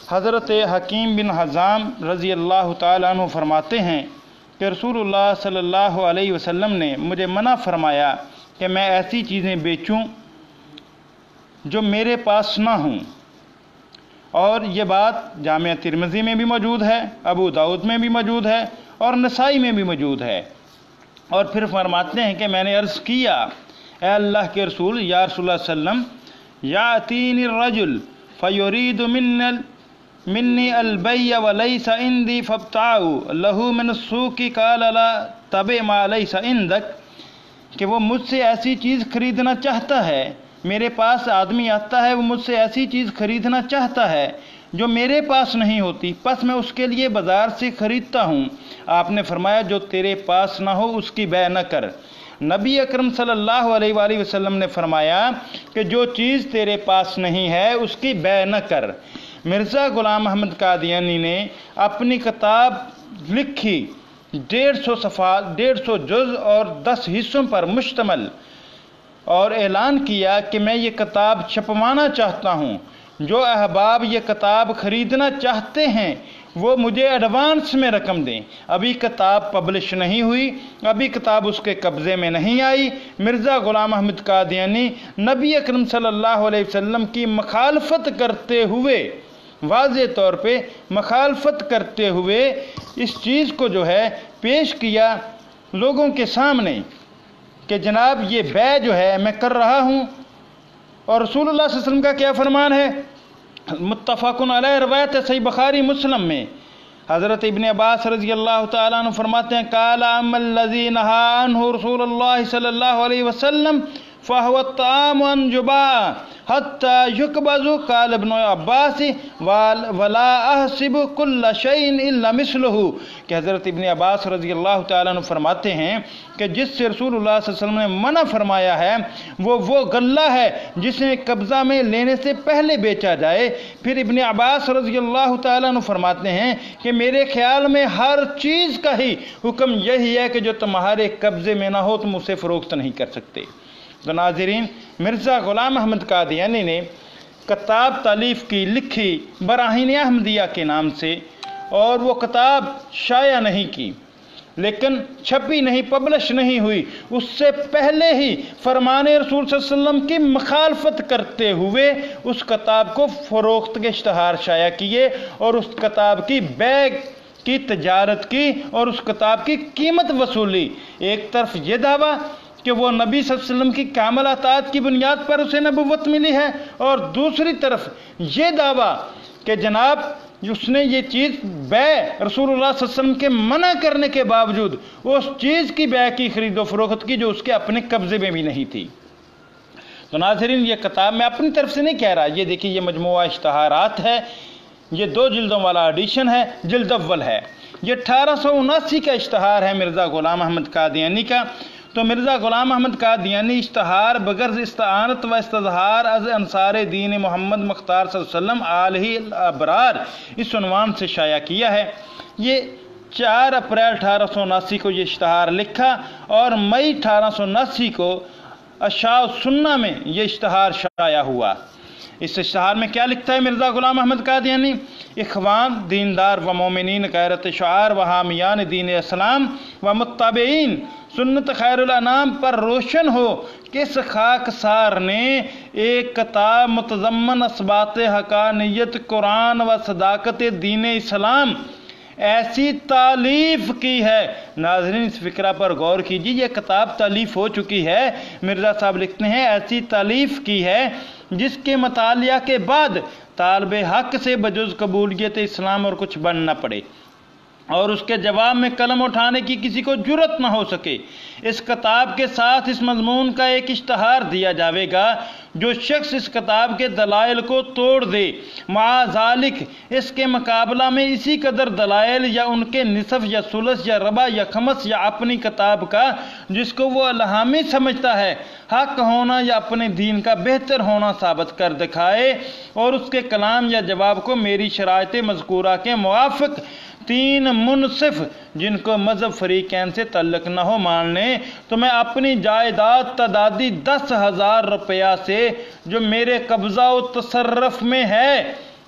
حضرت حکیم بن حزام رضی اللہ تعالیٰ عنہ فرماتے ہیں کہ رسول اللہ صلی اللہ علیہ وسلم نے مجھے منع فرمایا کہ میں ایسی چیزیں بیچوں جو میرے پاس نہ ہوں، اور یہ بات جامعہ ترمذی میں بھی موجود ہے، ابو داؤد میں بھی موجود ہے اور نسائی میں بھی موجود ہے۔ اور پھر فرماتے ہیں کہ میں نے عرض کیا، اے اللہ کے رسول، یا رسول اللہ صلی اللہ علیہ وسلم، یاتینی الرجل فیرید منی البیع ولیس عندی فابتاعوا لہ من السوق قال لا تبع ما لیس عندک، کہ وہ مجھ سے ایسی چیز خریدنا چاہتا ہے، میرے پاس آدمی آتا ہے، وہ مجھ سے ایسی چیز خریدنا چاہتا ہے جو میرے پاس نہیں ہوتی، پس میں اس کے لیے بازار سے خریدتا ہوں۔ آپ نے فرمایا جو تیرے پاس نہ ہو اس کی بیع نہ کر۔ نبی اکرم صلی اللہ علیہ وآلہ وسلم نے فرمایا کہ جو چیز تیرے پاس نہیں ہے اس کی بیع نہ کر۔ مرزا غلام احمد قادیانی نے اپنی کتاب لکھی 150 صفحات، 150 جز اور 10 حصوں پر مشتمل، اور اعلان کیا کہ میں یہ کتاب چھپوانا چاہتا ہوں، جو احباب یہ کتاب خریدنا چاہتے ہیں وہ مجھے ایڈوانس میں رقم دیں۔ ابھی کتاب پبلش نہیں ہوئی، ابھی کتاب اس کے قبضے میں نہیں آئی۔ مرزا غلام احمد قادیانی نبی اکرم صلی اللہ علیہ وسلم کی مخالفت کرتے ہوئے، واضح طور پہ مخالفت کرتے ہوئے اس چیز کو جو ہے پیش کیا لوگوں کے سامنے کہ جناب یہ بیع جو ہے میں کر رہا ہوں۔ اور رسول اللہ صلی اللہ علیہ وسلم کا کیا فرمان ہے؟ متفق علیہ روایت ہے صحیح بخاری مسلم میں، حضرت ابن عباس رضی اللہ تعالیٰ عنہ فرماتے ہیں قال اما الذی نہی عنہ رسول اللہ صلی اللہ علیہ وسلم فهو الطعام انجبا حتی یقبض، قال ابن عباس ولا احسب کل شیء الا مثلہ، کہ حضرت ابن عباس رضی اللہ تعالیٰ عنہ فرماتے ہیں کہ جس سے رسول اللہ صلی اللہ علیہ وسلم نے منع فرمایا ہے وہ غلہ ہے جسے قبضہ میں لینے سے پہلے بیچا جائے۔ پھر ابن عباس رضی اللہ تعالیٰ عنہ فرماتے ہیں کہ میرے خیال میں ہر چیز کا ہی حکم یہی ہے کہ جو تمہارے قبضے میں نہ ہو تم اسے فروخت نہیں کر سکتے۔ تو ناظرین، مرزا غلام احمد قادیانی نے کتاب تالیف کی، لکھی براہین احمدیہ کے نام سے، اور وہ کتاب شائع نہیں کی، لیکن چھپی نہیں، پبلش نہیں ہوئی، اس سے پہلے ہی فرمان رسول صلی اللہ علیہ وسلم کی مخالفت کرتے ہوئے اس کتاب کو فروخت کے اشتہار شائع کیے اور اس کتاب کی بیع کی تجارت کی اور اس کتاب کی قیمت وصولی۔ ایک طرف یہ دعویٰ کہ وہ نبی صلی اللہ علیہ وسلم کی کامل اطاعت کی بنیاد پر اسے نبوت ملی ہے، اور دوسری طرف یہ دعویٰ کہ جناب اس نے یہ چیز بیع رسول اللہ صلی اللہ علیہ وسلم کے منع کرنے کے باوجود اس چیز کی بیع کی، خرید و فروخت کی جو اس کے اپنے قبضے میں بھی نہیں تھی۔ تو ناظرین، یہ کتاب میں اپنی طرف سے نہیں کہہ رہا، یہ دیکھیے یہ مجموعہ اشتہارات ہے، یہ 2 جلدوں والا ایڈیشن ہے، جلد اول ہے، یہ 1879 کا اشتہار ہے مرزا غلام احمد قادیانی کا۔ تو مرزا غلام احمد قادیانی اشتہار بغرض استعانت و استظہار از انصار دین محمد مختار صلی اللہ علیہ وسلم آلہ الابرار اس عنوان سے شائع کیا ہے۔ یہ 4 اپریل 1879 کو یہ اشتہار لکھا اور مئی 1879 کو اشاع السنہ میں یہ اشتہار شائع ہوا۔ اس اشتہار میں کیا لکھتا ہے مرزا غلام احمد قادیانی؟ اخوان، دیندار و مومنین، غیرت شعار و حامیان دین اسلام و متبعین سنت خیر الانام پر روشن ہو کہ اس خاکسار نے ایک کتاب متضمن اثبات حقانیت قرآن و صداقت دین اسلام ایسی تالیف کی ہے۔ ناظرین، اس فکرہ پر غور کیجیے، یہ کتاب تالیف ہو چکی ہے، مرزا صاحب لکھتے ہیں ایسی تالیف کی ہے جس کے مطالعہ کے بعد طالب حق سے بجز قبولیت اسلام اور کچھ بن نہ پڑے اور اس کے جواب میں قلم اٹھانے کی کسی کو جرت نہ ہو سکے۔ اس کتاب کے ساتھ اس مضمون کا ایک اشتہار دیا جاوے گا، جو شخص اس کتاب کے دلائل کو توڑ دے، مع ذالک اس کے مقابلہ میں اسی قدر دلائل یا ان کے نصف یا ثلث یا ربع یا خمس یا اپنی کتاب کا جس کو وہ الہامی سمجھتا ہے حق ہونا یا اپنے دین کا بہتر ہونا ثابت کر دکھائے، اور اس کے کلام یا جواب کو میری شرائط مذکورہ کے موافق 3 منصف جن کو مذہب فریقین سے تعلق نہ ہو مان لیں، تو میں اپنی جائیداد تعدادی 10,000 روپیہ سے جو میرے قبضہ و تصرف میں ہے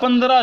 15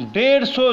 150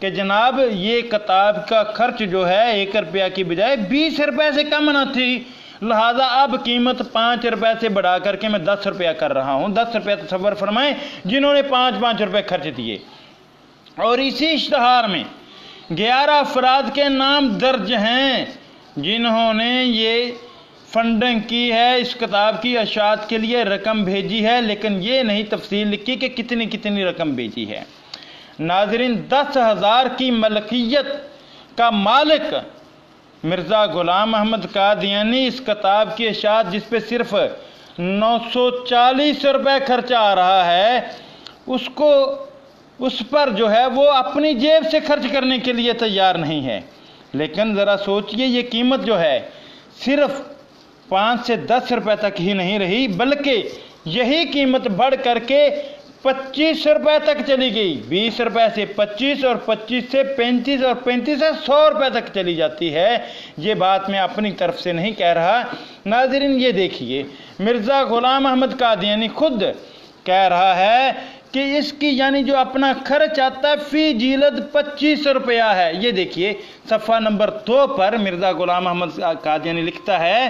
کہ جناب یہ کتاب کا خرچ جو ہے 1 روپیہ کی بجائے 20 روپے سے کم نہ تھی، لہذا اب قیمت 5 روپے سے بڑھا کر کے میں 10 روپیہ کر رہا ہوں۔ 10 روپیہ تصور فرمائیں جنہوں نے 5 روپے خرچ دیے، اور اسی اشتہار میں 11 افراد کے نام درج ہیں جنہوں نے یہ فنڈنگ کی ہے، اس کتاب کی اشاعت کے لیے رقم بھیجی ہے، لیکن یہ نہیں تفصیل لکھی کہ کتنی رقم بھیجی ہے۔ ناظرین، 10,000 کی ملکیت کا مالک مرزا غلام احمد قادیانی اس کتاب کی اشاعت جس پہ صرف 940 روپے خرچہ آ رہا ہے، اس پر جو ہے وہ اپنی جیب سے خرچ کرنے کے لیے تیار نہیں ہے۔ لیکن ذرا سوچئے، یہ قیمت جو ہے صرف 5 سے 10 روپے تک ہی نہیں رہی، بلکہ یہی قیمت بڑھ کر کے 25 روپے تک چلی گئی۔ 20 روپے سے 25 اور 25 سے 35 اور 35 سے 100 روپے تک چلی جاتی ہے۔ یہ بات میں اپنی طرف سے نہیں کہہ رہا۔ ناظرین، یہ دیکھیے، مرزا غلام احمد قادیانی خود کہہ رہا ہے کہ اس کی یعنی جو اپنا خرچ آتا ہے فی جلد 25 روپیہ ہے۔ یہ دیکھیے صفحہ نمبر 2 پر مرزا غلام احمد قادیانی لکھتا ہے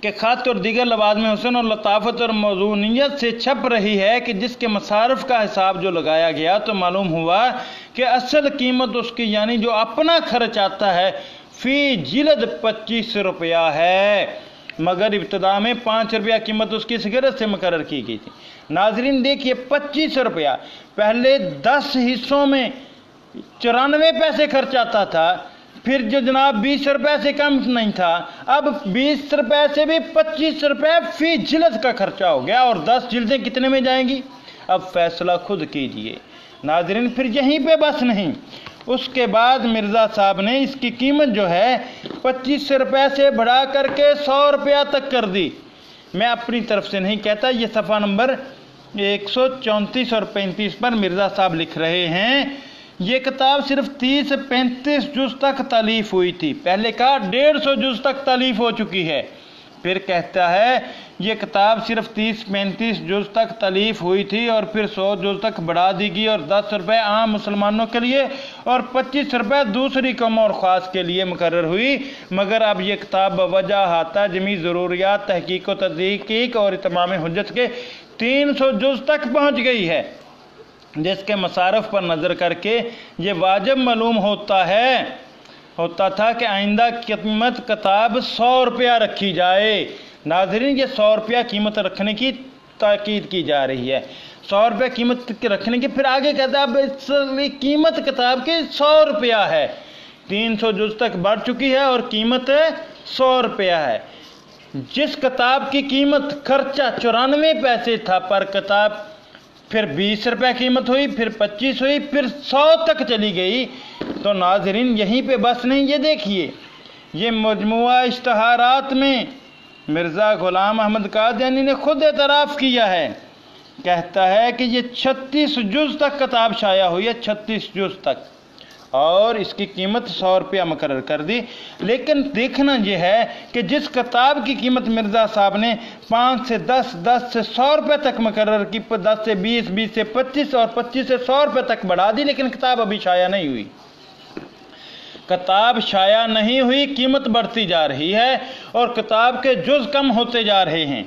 کہ خط اور دیگر لوازم حسن اور لطافت اور موضوعیت سے چھپ رہی ہے کہ جس کے مصارف کا حساب جو لگایا گیا تو معلوم ہوا کہ اصل قیمت اس کی یعنی جو اپنا خرچ آتا ہے فی جلد 25 روپیہ ہے، مگر ابتدا میں 5 روپیہ قیمت اس کی سگرت سے مقرر کی گئی تھی۔ ناظرین دیکھیے، 25 روپیہ پہلے 10 حصوں میں 94 پیسے خرچ آتا تھا، پھر جو جناب 20 روپے سے کم نہیں تھا، اب 20 روپے سے بھی 25 روپے فی جلد کا خرچہ ہو گیا، اور 10 جلدیں کتنے میں جائیں گی؟ اب فیصلہ خود کیجئے۔ ناظرین، پھر یہیں پہ بس نہیں، اس کے بعد مرزا صاحب نے اس کی قیمت جو ہے 25 روپے سے بڑھا کر کے 100 روپیہ تک کر دی۔ میں اپنی طرف سے نہیں کہتا، یہ صفحہ نمبر 134 اور 35 پر مرزا صاحب لکھ رہے ہیں، یہ کتاب صرف 30-35 جز تک تالیف ہوئی تھی۔ پہلے کہا 150 جز تک تالیف ہو چکی ہے، پھر کہتا ہے یہ کتاب صرف 30-35 جز تک تالیف ہوئی تھی اور پھر 100 جز تک بڑھا دی گئی، اور 10 روپے عام مسلمانوں کے لیے اور 25 روپے دوسری قوموں اور خاص کے لیے مقرر ہوئی، مگر اب یہ کتاب بوجہ احاطہ جمی ضروریات، تحقیق و تحقیق اور اتمام حجت کے 300 جز تک پہنچ گئی ہے، جس کے مصارف پر نظر کر کے یہ واجب معلوم ہوتا تھا کہ آئندہ قیمت کتاب 100 روپیہ رکھی جائے۔ ناظرین، یہ 100 روپیہ قیمت رکھنے کی تاکید کی جا رہی ہے، 100 روپیہ قیمت رکھنے کی، پھر آگے کہتا ہے اب اس قیمت کتاب کی 100 روپیہ ہے، 300 جز تک بڑھ چکی ہے اور قیمت 100 روپیہ ہے۔ جس کتاب کی قیمت خرچہ 94 پیسے تھا پر کتاب، پھر 20 روپے قیمت ہوئی، پھر 25 ہوئی، پھر 100 تک چلی گئی۔ تو ناظرین، یہیں پہ بس نہیں، یہ دیکھیے، یہ مجموعہ اشتہارات میں مرزا غلام احمد قادیانی نے خود اعتراف کیا ہے، کہتا ہے کہ یہ 36 جز تک کتاب شائع ہوئی ہے، 36 جز تک، اور اس کی قیمت 100 روپیہ مقرر کر دی۔ لیکن دیکھنا یہ ہے کہ جس کتاب کی قیمت مرزا صاحب نے 5 سے 10، 10 سے 100 روپے تک مقرر کی، 10 سے 20، 20 سے 25 اور 25 سے 100 روپے تک بڑھا دی، لیکن کتاب ابھی شائع نہیں ہوئی۔ کتاب شائع نہیں ہوئی، قیمت بڑھتی جا رہی ہے اور کتاب کے جز کم ہوتے جا رہے ہیں۔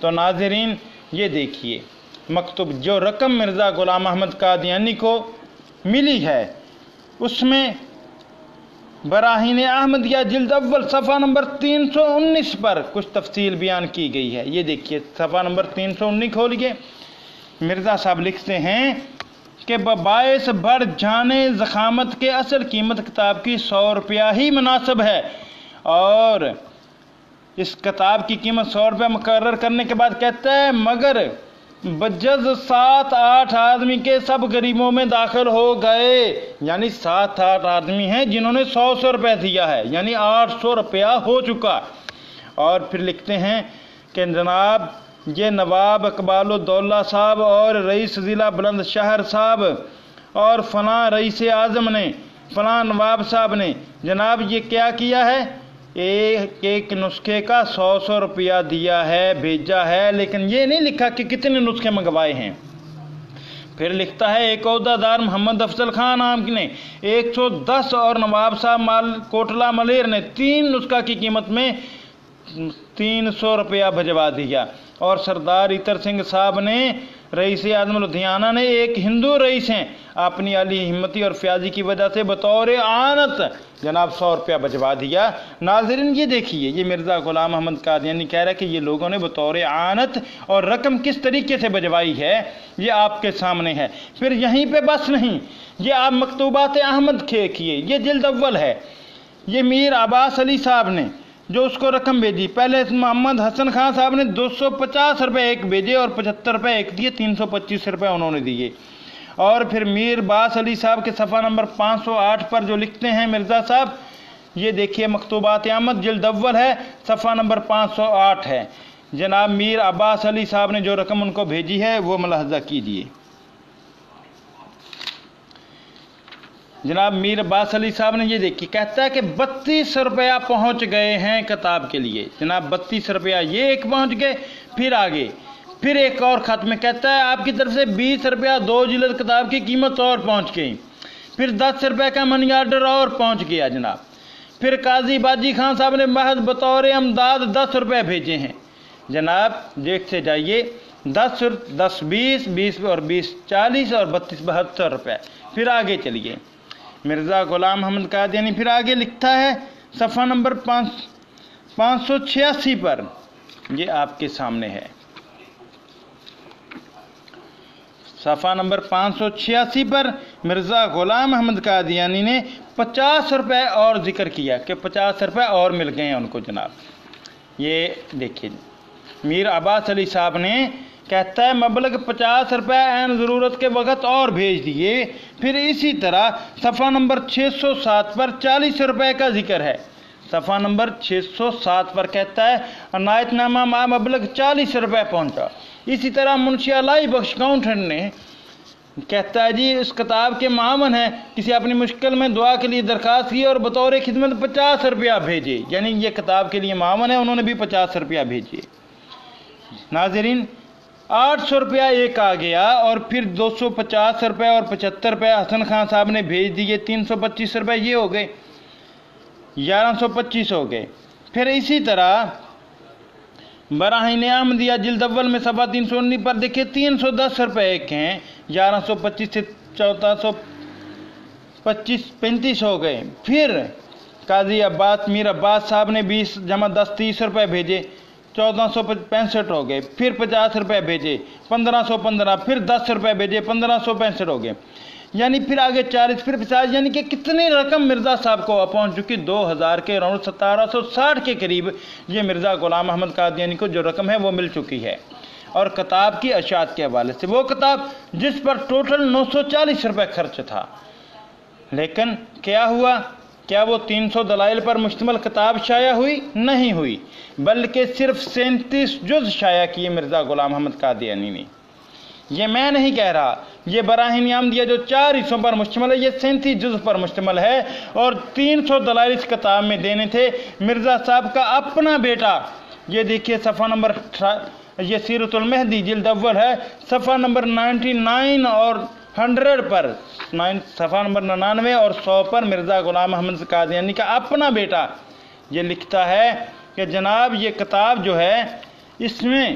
تو ناظرین، یہ دیکھیے مکتوب جو رقم مرزا غلام احمد قادیانی کو ملی ہے، اس میں براہین احمدیہ جلد اول صفحہ نمبر 319 پر کچھ تفصیل بیان کی گئی ہے۔ یہ دیکھیے صفحہ نمبر 319 کھولیے، مرزا صاحب لکھتے ہیں کہ باعث بڑھ جانے ضخامت کے اصل قیمت کتاب کی 100 روپیہ ہی مناسب ہے، اور اس کتاب کی قیمت 100 روپیہ مقرر کرنے کے بعد کہتا ہے مگر بجز 7-8 آدمی کے سب غریبوں میں داخل ہو گئے، یعنی 7-8 آدمی ہیں جنہوں نے 100 روپے دیا ہے، یعنی 800 روپیہ ہو چکا۔ اور پھر لکھتے ہیں کہ جناب یہ نواب اقبال الدولہ صاحب اور رئیس ضلع بلند شہر صاحب اور فلاں رئیس اعظم نے، فلاں نواب صاحب نے جناب یہ کیا کیا ہے، ایک نسخے کا 100 روپیہ دیا ہے، بھیجا ہے، لیکن یہ نہیں لکھا کہ کتنے نسخے منگوائے ہیں۔ پھر لکھتا ہے ایک عہدیدار محمد افضل خان نام نے 110 اور نواب صاحب کوٹلا ملیر نے 3 نسخہ کی قیمت میں 300 روپیہ بھجوا دیا، اور سردار اتر سنگھ صاحب نے رئیس اعظم لدھیانہ نے ایک ہندو رئیس ہیں اپنی علی ہمتی اور فیاضی کی وجہ سے بطور اعانت جناب 100 روپیہ بھجوا دیا۔ ناظرین یہ دیکھیے، یہ مرزا غلام احمد قادیانی کہہ رہا ہے کہ یہ لوگوں نے بطور اعانت اور رقم کس طریقے سے بھجوائی ہے یہ آپ کے سامنے ہے۔ پھر یہیں پہ بس نہیں، یہ آپ مکتوبات احمد کیے، یہ جلد اول ہے، یہ میر عباس علی صاحب نے جو اس کو رقم بھیجی، پہلے محمد حسن خان صاحب نے 250 روپے ایک بھیجے اور 75 روپے ایک دیے، 325 روپے انہوں نے دیے۔ اور پھر میر باس علی صاحب کے صفحہ نمبر 508 پر جو لکھتے ہیں مرزا صاحب، یہ دیکھیے مکتوبات احمد جلد اول ہے، صفحہ نمبر 508 ہے، جناب میر عباس علی صاحب نے جو رقم ان کو بھیجی ہے وہ ملاحظہ کیجیے۔ جناب میر عباس علی صاحب نے یہ دیکھی، کہتا ہے کہ 32 روپیہ پہنچ گئے ہیں کتاب کے لیے، جناب 32 روپیہ یہ ایک پہنچ گئے، پھر آگے پھر ایک اور خط میں کہتا ہے آپ کی طرف سے 20 روپیہ 2 جلد کتاب کی قیمت اور پہنچ گئی، پھر 10 روپے کا منی آرڈر اور پہنچ گیا جناب، پھر قاضی باجی خان صاحب نے محض بطور امداد 10 روپے بھیجے ہیں جناب، دیکھتے جائیے 10 20 20 اور 20 40 اور 32 72 روپے۔ پھر آگے چلیے، مرزا غلام احمد قادیانی پھر آگے لکھتا ہے صفحہ نمبر 586 پر، یہ آپ کے سامنے ہے، صفحہ نمبر 586 پر مرزا غلام احمد قادیانی نے 50 روپے اور ذکر کیا کہ 50 روپے اور مل گئے ہیں ان کو جناب۔ یہ دیکھیے میر عباس علی صاحب نے کہتا ہے مبلغ 50 روپے عین ضرورت کے وقت اور بھیج دیے۔ پھر اسی طرح صفحہ نمبر 607 پر 40 روپے کا ذکر ہے، صفحہ نمبر 607 پر کہتا ہے عنایت نامہ مبلغ 40 روپے پہنچا۔ اسی طرح منشی علائی بخش کاؤنٹنٹ نے کہتا ہے جی اس کتاب کے معاون ہیں، کسی اپنی مشکل میں دعا کے لیے درخواست کی اور بطور خدمت 50 روپیہ بھیجے، یعنی یہ کتاب کے لیے معاون ہے، انہوں نے بھی 50 روپیہ بھیجے۔ ناظرین 800 روپیہ ایک آ گیا، اور پھر 250 روپے اور 75 روپے حسن خان صاحب نے بھیج دیے، 325 روپے یہ ہو گئے، 1125 ہو گئے۔ پھر اسی طرح براہین احمدیہ جلد اول میں صفحہ 319 پر دیکھیں 310 روپے ایک ہیں، 1125 سے 1425 35 ہو گئے۔ پھر قاضی عباس میر عباس صاحب نے 20 جمع 10 30 روپے بھیجے، 1465 ہو گئے۔ پھر 50 روپے بھیجے، 1515، پھر 10 روپے بھیجے، 1565 ہو گئے، یعنی پھر آگے 40، پھر 50، یعنی کہ کتنی رقم مرزا صاحب کو پہنچ چکی، 2000 کے اراؤنڈ 1760 کے قریب یہ مرزا غلام احمد قادیانی کو جو رقم ہے وہ مل چکی ہے۔ اور کتاب کی اشاعت کے حوالے سے وہ کتاب جس پر ٹوٹل 940 روپے خرچ تھا، لیکن کیا ہوا، کیا وہ 300 دلائل پر مشتمل کتاب شائع ہوئی؟ نہیں ہوئی، بلکہ صرف 37 جز شائع کیے مرزا غلام احمد قادیانی نے۔ یہ میں نہیں کہہ رہا، یہ براہین احمدیہ جو 4 حصوں پر مشتمل ہے یہ 37 جز پر مشتمل ہے، اور 300 دلائل اس کتاب میں دینے تھے۔ مرزا صاحب کا اپنا بیٹا، یہ دیکھیے صفحہ نمبر یہ سیرت المہدی جلد اول ہے، صفحہ نمبر 99 اور 100 پر، صفحہ نمبر 99 اور 100 پر مرزا غلام احمد قادیانی کا اپنا بیٹا یہ لکھتا ہے کہ جناب یہ کتاب جو ہے اس میں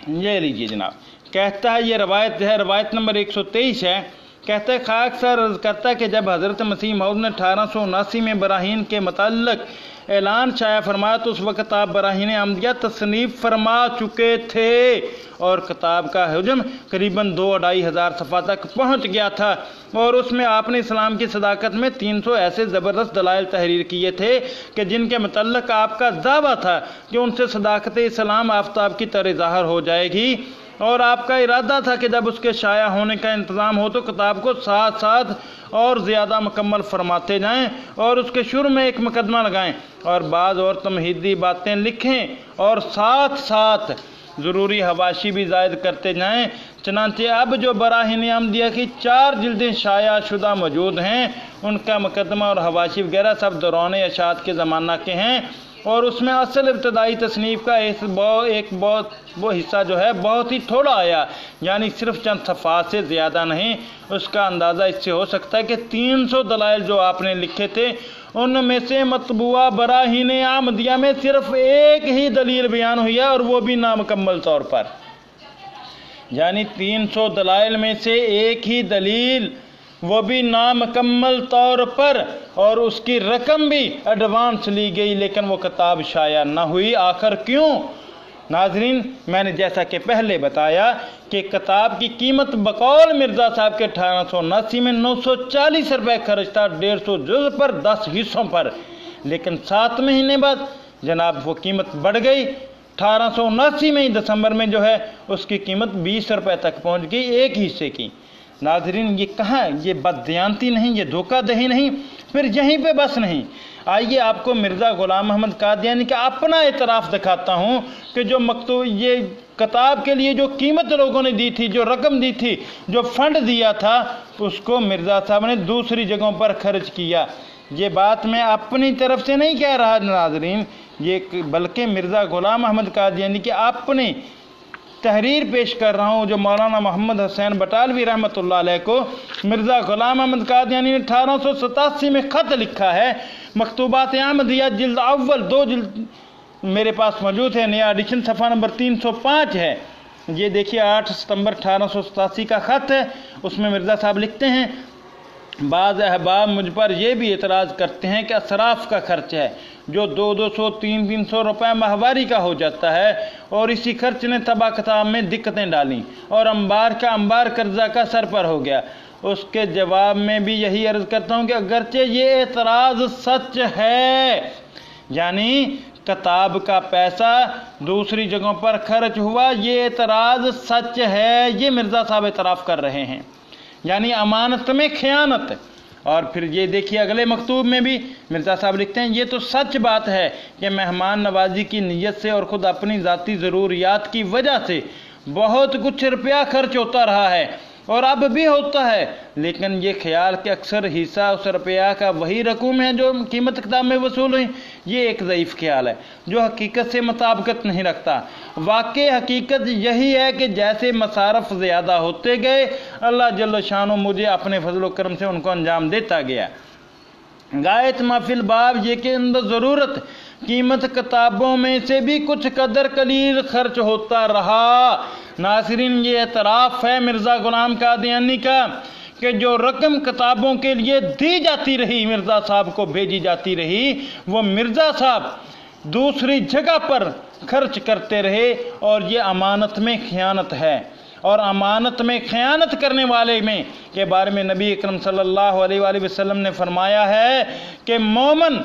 یہ لیجیے جناب، کہتا ہے یہ روایت ہے، روایت نمبر 123 ہے، کہتا ہے خاک سر عرض کرتا ہے کہ جب حضرت مسیح موعود نے 1879 میں براہین کے متعلق اعلان شائع فرمایا تو اس وقت آپ براہین احمدیہ تصنیف فرما چکے تھے، اور کتاب کا حجم قریباً 2-2.5 ہزار صفحہ تک پہنچ گیا تھا، اور اس میں آپ نے اسلام کی صداقت میں 300 ایسے زبردست دلائل تحریر کیے تھے کہ جن کے متعلق آپ کا دعویٰ تھا کہ ان سے صداقت اسلام آفتاب کی طرح ظاہر ہو جائے گی، اور آپ کا ارادہ تھا کہ جب اس کے شائع ہونے کا انتظام ہو تو کتاب کو ساتھ ساتھ اور زیادہ مکمل فرماتے جائیں، اور اس کے شروع میں ایک مقدمہ لگائیں، اور بعض اور تمہیدی باتیں لکھیں، اور ساتھ ساتھ ضروری حواشی بھی زائد کرتے جائیں۔ چنانچہ اب جو براہین احمدیہ کی 4 جلدیں شائع شدہ موجود ہیں ان کا مقدمہ اور حواشی وغیرہ سب دوران اشاعت کے زمانہ کے ہیں، اور اس میں اصل ابتدائی تصنیف کا وہ حصہ جو ہے بہت ہی تھوڑا آیا، یعنی صرف چند صفحات سے زیادہ نہیں۔ اس کا اندازہ اس سے ہو سکتا ہے کہ 300 دلائل جو آپ نے لکھے تھے ان میں سے مطبوعہ براہین احمدیہ میں صرف ایک ہی دلیل بیان ہوئی ہے، اور وہ بھی نامکمل طور پر، یعنی 300 دلائل میں سے ایک ہی دلیل، وہ بھی نامکمل طور پر، اور اس کی رقم بھی ایڈوانس لی گئی، لیکن وہ کتاب شائع نہ ہوئی۔ آخر کیوں؟ ناظرین، میں نے جیسا کہ پہلے بتایا کہ کتاب کی قیمت بقول مرزا صاحب کے 1879 میں 940 روپے خرچ تھا، 150 جز پر 10 حصوں پر، لیکن 7 مہینے بعد جناب وہ قیمت بڑھ گئی۔ 1879 میں دسمبر میں جو ہے اس کی قیمت 20 روپے تک پہنچ گئی ایک حصے کی۔ ناظرین، یہ کہاں، یہ بددیانتی نہیں، یہ دھوکہ دہی نہیں۔ پھر یہیں پہ بس نہیں، آئیے آپ کو مرزا غلام محمد قادیانی کا اپنا اعتراف دکھاتا ہوں کہ جو مکتوب یہ کتاب کے لیے جو قیمت لوگوں نے دی تھی، جو رقم دی تھی، جو فنڈ دیا تھا، اس کو مرزا صاحب نے دوسری جگہوں پر خرچ کیا۔ یہ بات میں اپنی طرف سے نہیں کہہ رہا ناظرین، یہ بلکہ مرزا غلام محمد قادیانی کی اپنی تحریر پیش کر رہا ہوں، جو مولانا محمد حسین بٹالوی رحمۃ اللہ علیہ کو مرزا غلام احمد قادیانی نے 1887 میں خط لکھا ہے۔ مکتوبات احمدیہ جلد اول 2 جلد میرے پاس موجود ہے، نیا ایڈیشن صفحہ نمبر 305 ہے۔ یہ دیکھیے 8 ستمبر 1887 کا خط ہے، اس میں مرزا صاحب لکھتے ہیں، بعض احباب مجھ پر یہ بھی اعتراض کرتے ہیں کہ اسراف کا خرچ ہے جو 200 300 روپے ماہواری کا ہو جاتا ہے، اور اسی خرچ نے تباہ کتاب میں دقتیں ڈالیں اور انبار قرضہ کا سر پر ہو گیا۔ اس کے جواب میں بھی یہی عرض کرتا ہوں کہ اگرچہ یہ اعتراض سچ ہے، یعنی کتاب کا پیسہ دوسری جگہوں پر خرچ ہوا، یہ اعتراض سچ ہے، یہ مرزا صاحب اعتراف کر رہے ہیں، یعنی امانت میں خیانت۔ اور پھر یہ دیکھیے اگلے مکتوب میں بھی مرزا صاحب لکھتے ہیں، یہ تو سچ بات ہے کہ مہمان نوازی کی نیت سے اور خود اپنی ذاتی ضروریات کی وجہ سے بہت کچھ روپیہ خرچ ہوتا رہا ہے اور اب بھی ہوتا ہے، لیکن یہ خیال کہ اکثر حصہ اس روپیہ کا وہی رقم ہے جو قیمت کتاب میں وصول ہوئی، یہ ایک ضعیف خیال ہے جو حقیقت سے مطابقت نہیں رکھتا۔ واقع حقیقت یہی ہے کہ جیسے مصارف زیادہ ہوتے گئے، اللہ جل شانہ مجھے اپنے فضل و کرم سے ان کو انجام دیتا گیا۔ غایت ما فی الباب یہ کہ اندر ضرورت قیمت کتابوں میں سے بھی کچھ قدر قلیل خرچ ہوتا رہا۔ ناظرین، یہ اعتراف ہے مرزا غلام قادیانی کا کہ جو رقم کتابوں کے لیے دی جاتی رہی، مرزا صاحب کو بھیجی جاتی رہی، وہ مرزا صاحب دوسری جگہ پر خرچ کرتے رہے، اور یہ امانت میں خیانت ہے۔ اور امانت میں خیانت کرنے والے میں کے بارے میں نبی اکرم صلی اللہ علیہ وآلہ وسلم نے فرمایا ہے کہ مومن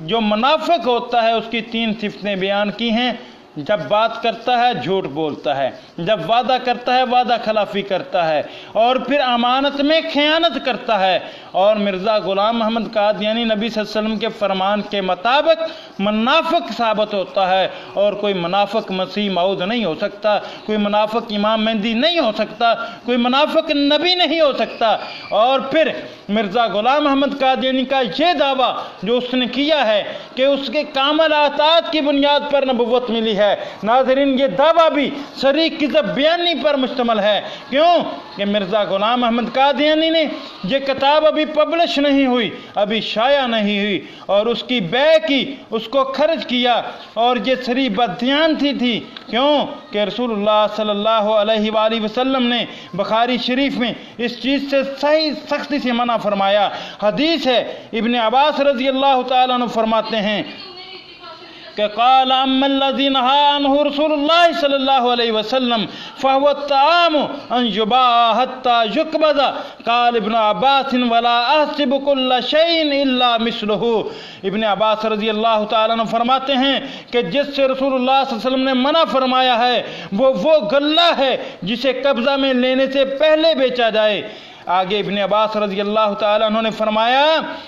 جو منافق ہوتا ہے اس کی 3 صفتیں بیان کی ہیں، جب بات کرتا ہے جھوٹ بولتا ہے، جب وعدہ کرتا ہے وعدہ خلافی کرتا ہے، اور پھر امانت میں خیانت کرتا ہے۔ اور مرزا غلام محمد قادیانی نبی صلی اللہ علیہ وسلم کے فرمان کے مطابق منافق ثابت ہوتا ہے، اور کوئی منافق مسیح موعود نہیں ہو سکتا، کوئی منافق امام مہدی نہیں ہو سکتا، کوئی منافق نبی نہیں ہو سکتا۔ اور پھر مرزا غلام محمد قادیانی کا یہ دعویٰ جو اس نے کیا ہے کہ اس کے کامل اطاعت کی بنیاد پر نبوت ملی ہے، ناظرین یہ دعویٰ بھی صریح کذب بیانی پر مشتمل ہے۔ کیوں کہ مرزا غلام محمد قادیانی نے یہ کتاب ابھی پبلش نہیں ہوئی، ابھی شائع نہیں ہوئی، اور اس کی بے کی، اس کو خرچ کیا، اور یہ صریح بددیانتی تھی۔ کیوں کہ رسول اللہ صلی اللہ علیہ وآلہ وسلم نے بخاری شریف میں اس چیز سے صحیح سختی سے منع فرمایا۔ حدیث ہے، ابن عباس رضی اللہ تعالیٰ عنہ فرماتے ہیں کہ قال اما الذي نهى عنه رسول الله صلی اللہ علیہ وسلم فهو الطعام ان يباع حتى يقبض قال ابن عباس ولا احسب كل شيء الا مثله۔ ابن عباس رضی اللہ تعالیٰ عنہ فرماتے ہیں کہ جس سے رسول اللہ صلی اللہ علیہ وسلم نے منع فرمایا ہے وہ غلہ ہے جسے قبضہ میں لینے سے پہلے بیچا جائے۔ آگے ابن عباس رضی اللہ تعالیٰ عنہ نے فرمایا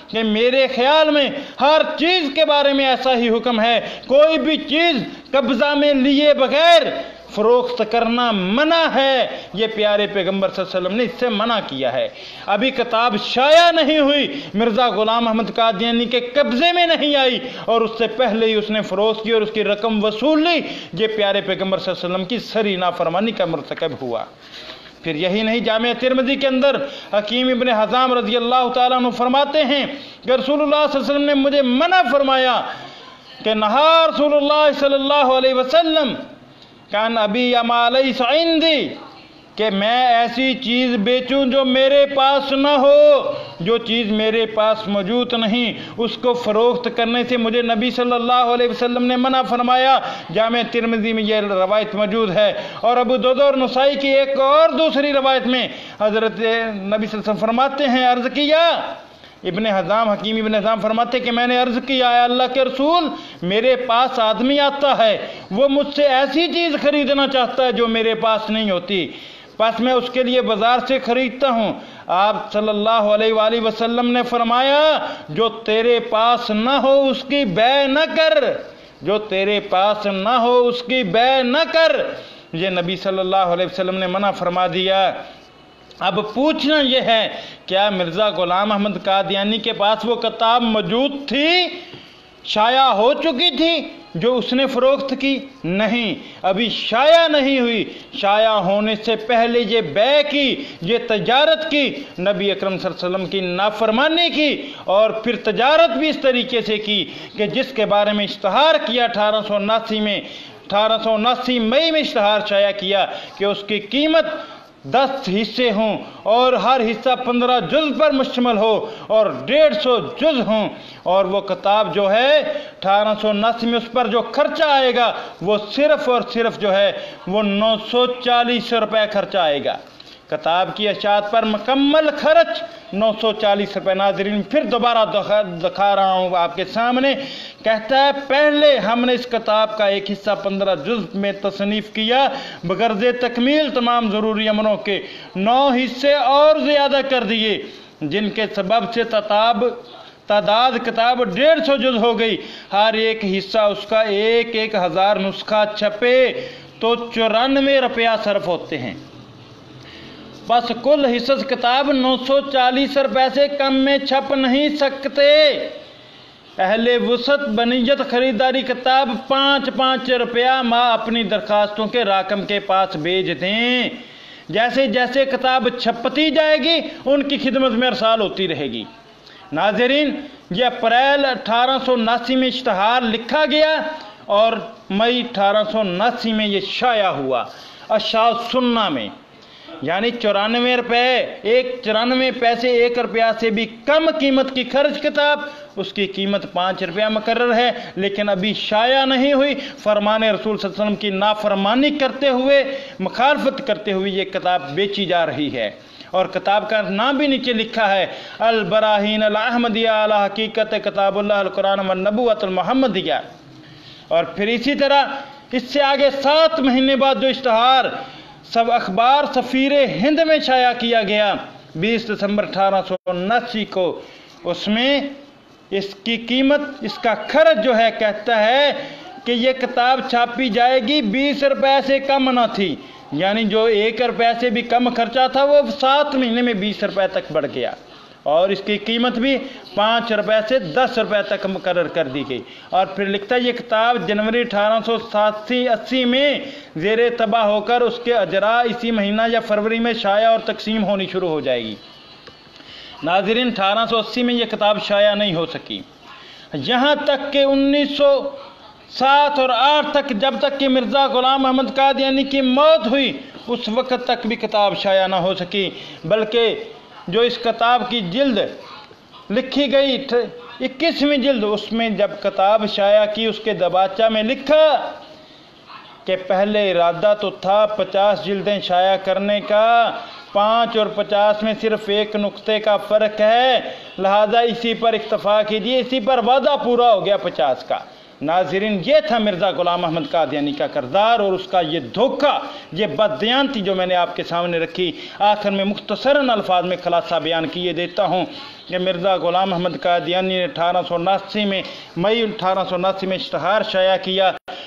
کہ میرے خیال میں ہر چیز کے بارے میں ایسا ہی حکم ہے، کوئی بھی چیز قبضہ میں لیے بغیر فروخت کرنا منع ہے، یہ پیارے پیغمبر صلی اللہ علیہ وسلم نے اس سے منع کیا ہے۔ ابھی کتاب شائع نہیں ہوئی، مرزا غلام احمد قادیانی کے قبضے میں نہیں آئی اور اس سے پہلے ہی اس نے فروخت کی اور اس کی رقم وصول لی، یہ پیارے پیغمبر صلی اللہ علیہ وسلم کی سری نافرمانی کا مرتکب ہوا۔ پھر یہی نہیں، جامع ترمذی کے اندر حکیم ابن حزام رضی اللہ تعالیٰ عنہ فرماتے ہیں کہ رسول اللہ صلی اللہ علیہ وسلم نے مجھے منع فرمایا کہ نہا رسول اللہ صلی اللہ علیہ وسلم کان ابی اما لیس عندی، کہ میں ایسی چیز بیچوں جو میرے پاس نہ ہو، جو چیز میرے پاس موجود نہیں اس کو فروخت کرنے سے مجھے نبی صلی اللہ علیہ وسلم نے منع فرمایا۔ جامع ترمذی میں یہ روایت موجود ہے، اور ابو داؤد اور نسائی کی ایک اور دوسری روایت میں حضرت نبی صلی اللہ علیہ وسلم فرماتے ہیں، عرض کیا ابن حزام، حکیم ابن حزام فرماتے کہ میں نے عرض کیا، اے اللہ کے رسول، میرے پاس آدمی آتا ہے، وہ مجھ سے ایسی چیز خریدنا چاہتا ہے جو میرے پاس نہیں ہوتی، پس میں اس کے لیے بازار سے خریدتا ہوں۔ آپ صلی اللہ علیہ وآلہ وسلم نے فرمایا جو تیرے پاس نہ ہو اس کی بے نہ کر، جو تیرے پاس نہ ہو اس کی بے نہ کر، یہ نبی صلی اللہ علیہ وسلم نے منع فرما دیا۔ اب پوچھنا یہ ہے، کیا مرزا غلام احمد قادیانی کے پاس وہ کتاب موجود تھی، شائع ہو چکی تھی جو اس نے فروخت کی؟ نہیں، ابھی شائع نہیں ہوئی۔ شائع ہونے سے پہلے یہ بیع کی، یہ تجارت کی، نبی اکرم صلی اللہ علیہ وسلم کی نافرمانی کی، اور پھر تجارت بھی اس طریقے سے کی کہ جس کے بارے میں اشتہار کیا 1879 مئی میں اشتہار شائع کیا کہ اس کی قیمت 10 حصے ہوں اور ہر حصہ 15 جز پر مشتمل ہو اور 150 جز ہوں، اور وہ کتاب جو ہے 1879 میں اس پر جو خرچہ آئے گا وہ صرف اور صرف جو ہے وہ 940 روپے خرچہ آئے گا۔ کتاب کی اشاعت پر مکمل خرچ 940 روپے۔ ناظرین پھر دوبارہ دکھا رہا ہوں آپ کے سامنے، کہتا ہے پہلے ہم نے اس کتاب کا ایک حصہ 15 جز میں تصنیف کیا، بغرض تکمیل تمام ضروری امروں کے 9 حصے اور زیادہ کر دیے، جن کے سبب سے تعداد کتاب 150 جز ہو گئی۔ ہر ایک حصہ اس کا 1000 نسخہ چھپے تو 94 روپیہ صرف ہوتے ہیں، بس کل حصص کتاب 940 روپے سے کم میں چھپ نہیں سکتے۔ اہل وسعت بنیت خریداری کتاب 5 روپیہ ماہ اپنی درخواستوں کے راکم کے پاس بھیج دیں، جیسے جیسے کتاب چھپتی جائے گی ان کی خدمت میں ارسال ہوتی رہے گی۔ ناظرین یہ اپریل 1879 میں اشتہار لکھا گیا اور مئی 1879 میں یہ شائع ہوا اشاعت سنہ میں، یعنی 94 روپے، 94 پیسے 1 روپیہ سے بھی کم قیمت کی خرچ کتاب، اس کی قیمت 5 روپیہ مقرر ہے، لیکن ابھی شائع نہیں ہوئی۔ فرمان رسول صلی اللہ علیہ وسلم کی نافرمانی کرتے ہوئے، مخالفت کرتے ہوئے یہ کتاب بیچی جا رہی ہے، اور کتاب کا نام بھی نیچے لکھا ہے البراہین الاحمدیہ علی حقیقت کتاب اللہ القرآن والنبوۃ المحمدیہ۔ اور پھر اسی طرح اس سے آگے 7 مہینے بعد جو اشتہار سب اخبار سفیر ہند میں شائع کیا گیا 20 دسمبر 1879 کو، اس میں اس کی قیمت، اس کا خرچ جو ہے کہتا ہے کہ یہ کتاب چھاپی جائے گی 20 روپے سے کم نہ تھی، یعنی جو 1 روپے سے بھی کم خرچہ تھا وہ 7 مہینے میں 20 روپے تک بڑھ گیا، اور اس کی قیمت بھی 5 روپے سے 10 روپے تک مقرر کر دی گئی۔ اور پھر لکھتا ہے یہ کتاب جنوری 1880 میں زیر طبع ہو کر اس کے اجراء اسی مہینہ یا فروری میں شائع اور تقسیم ہونی شروع ہو جائے گی۔ ناظرین 1880 میں یہ کتاب شائع نہیں ہو سکی، یہاں تک کہ 1907 اور 8 تک، جب تک کہ مرزا غلام احمد قادیانی کی موت ہوئی اس وقت تک بھی کتاب شائع نہ ہو سکی، بلکہ جو اس کتاب کی جلد لکھی گئی 21ویں جلد، اس میں جب کتاب شائع کی اس کے دباچہ میں لکھا کہ پہلے ارادہ تو تھا 50 جلدیں شائع کرنے کا، 5 اور 50 میں صرف 1 نقطے کا فرق ہے، لہذا اسی پر اکتفا کیجیے، اسی پر وعدہ پورا ہو گیا 50 کا۔ ناظرین یہ تھا مرزا غلام احمد قادیانی کا کردار اور اس کا یہ دھوکہ، یہ بددیانتی جو میں نے آپ کے سامنے رکھی۔ آخر میں مختصراً الفاظ میں خلاصہ بیان کیے دیتا ہوں کہ مرزا غلام احمد قادیانی نے 1879 میں مئی 1879 میں اشتہار شائع کیا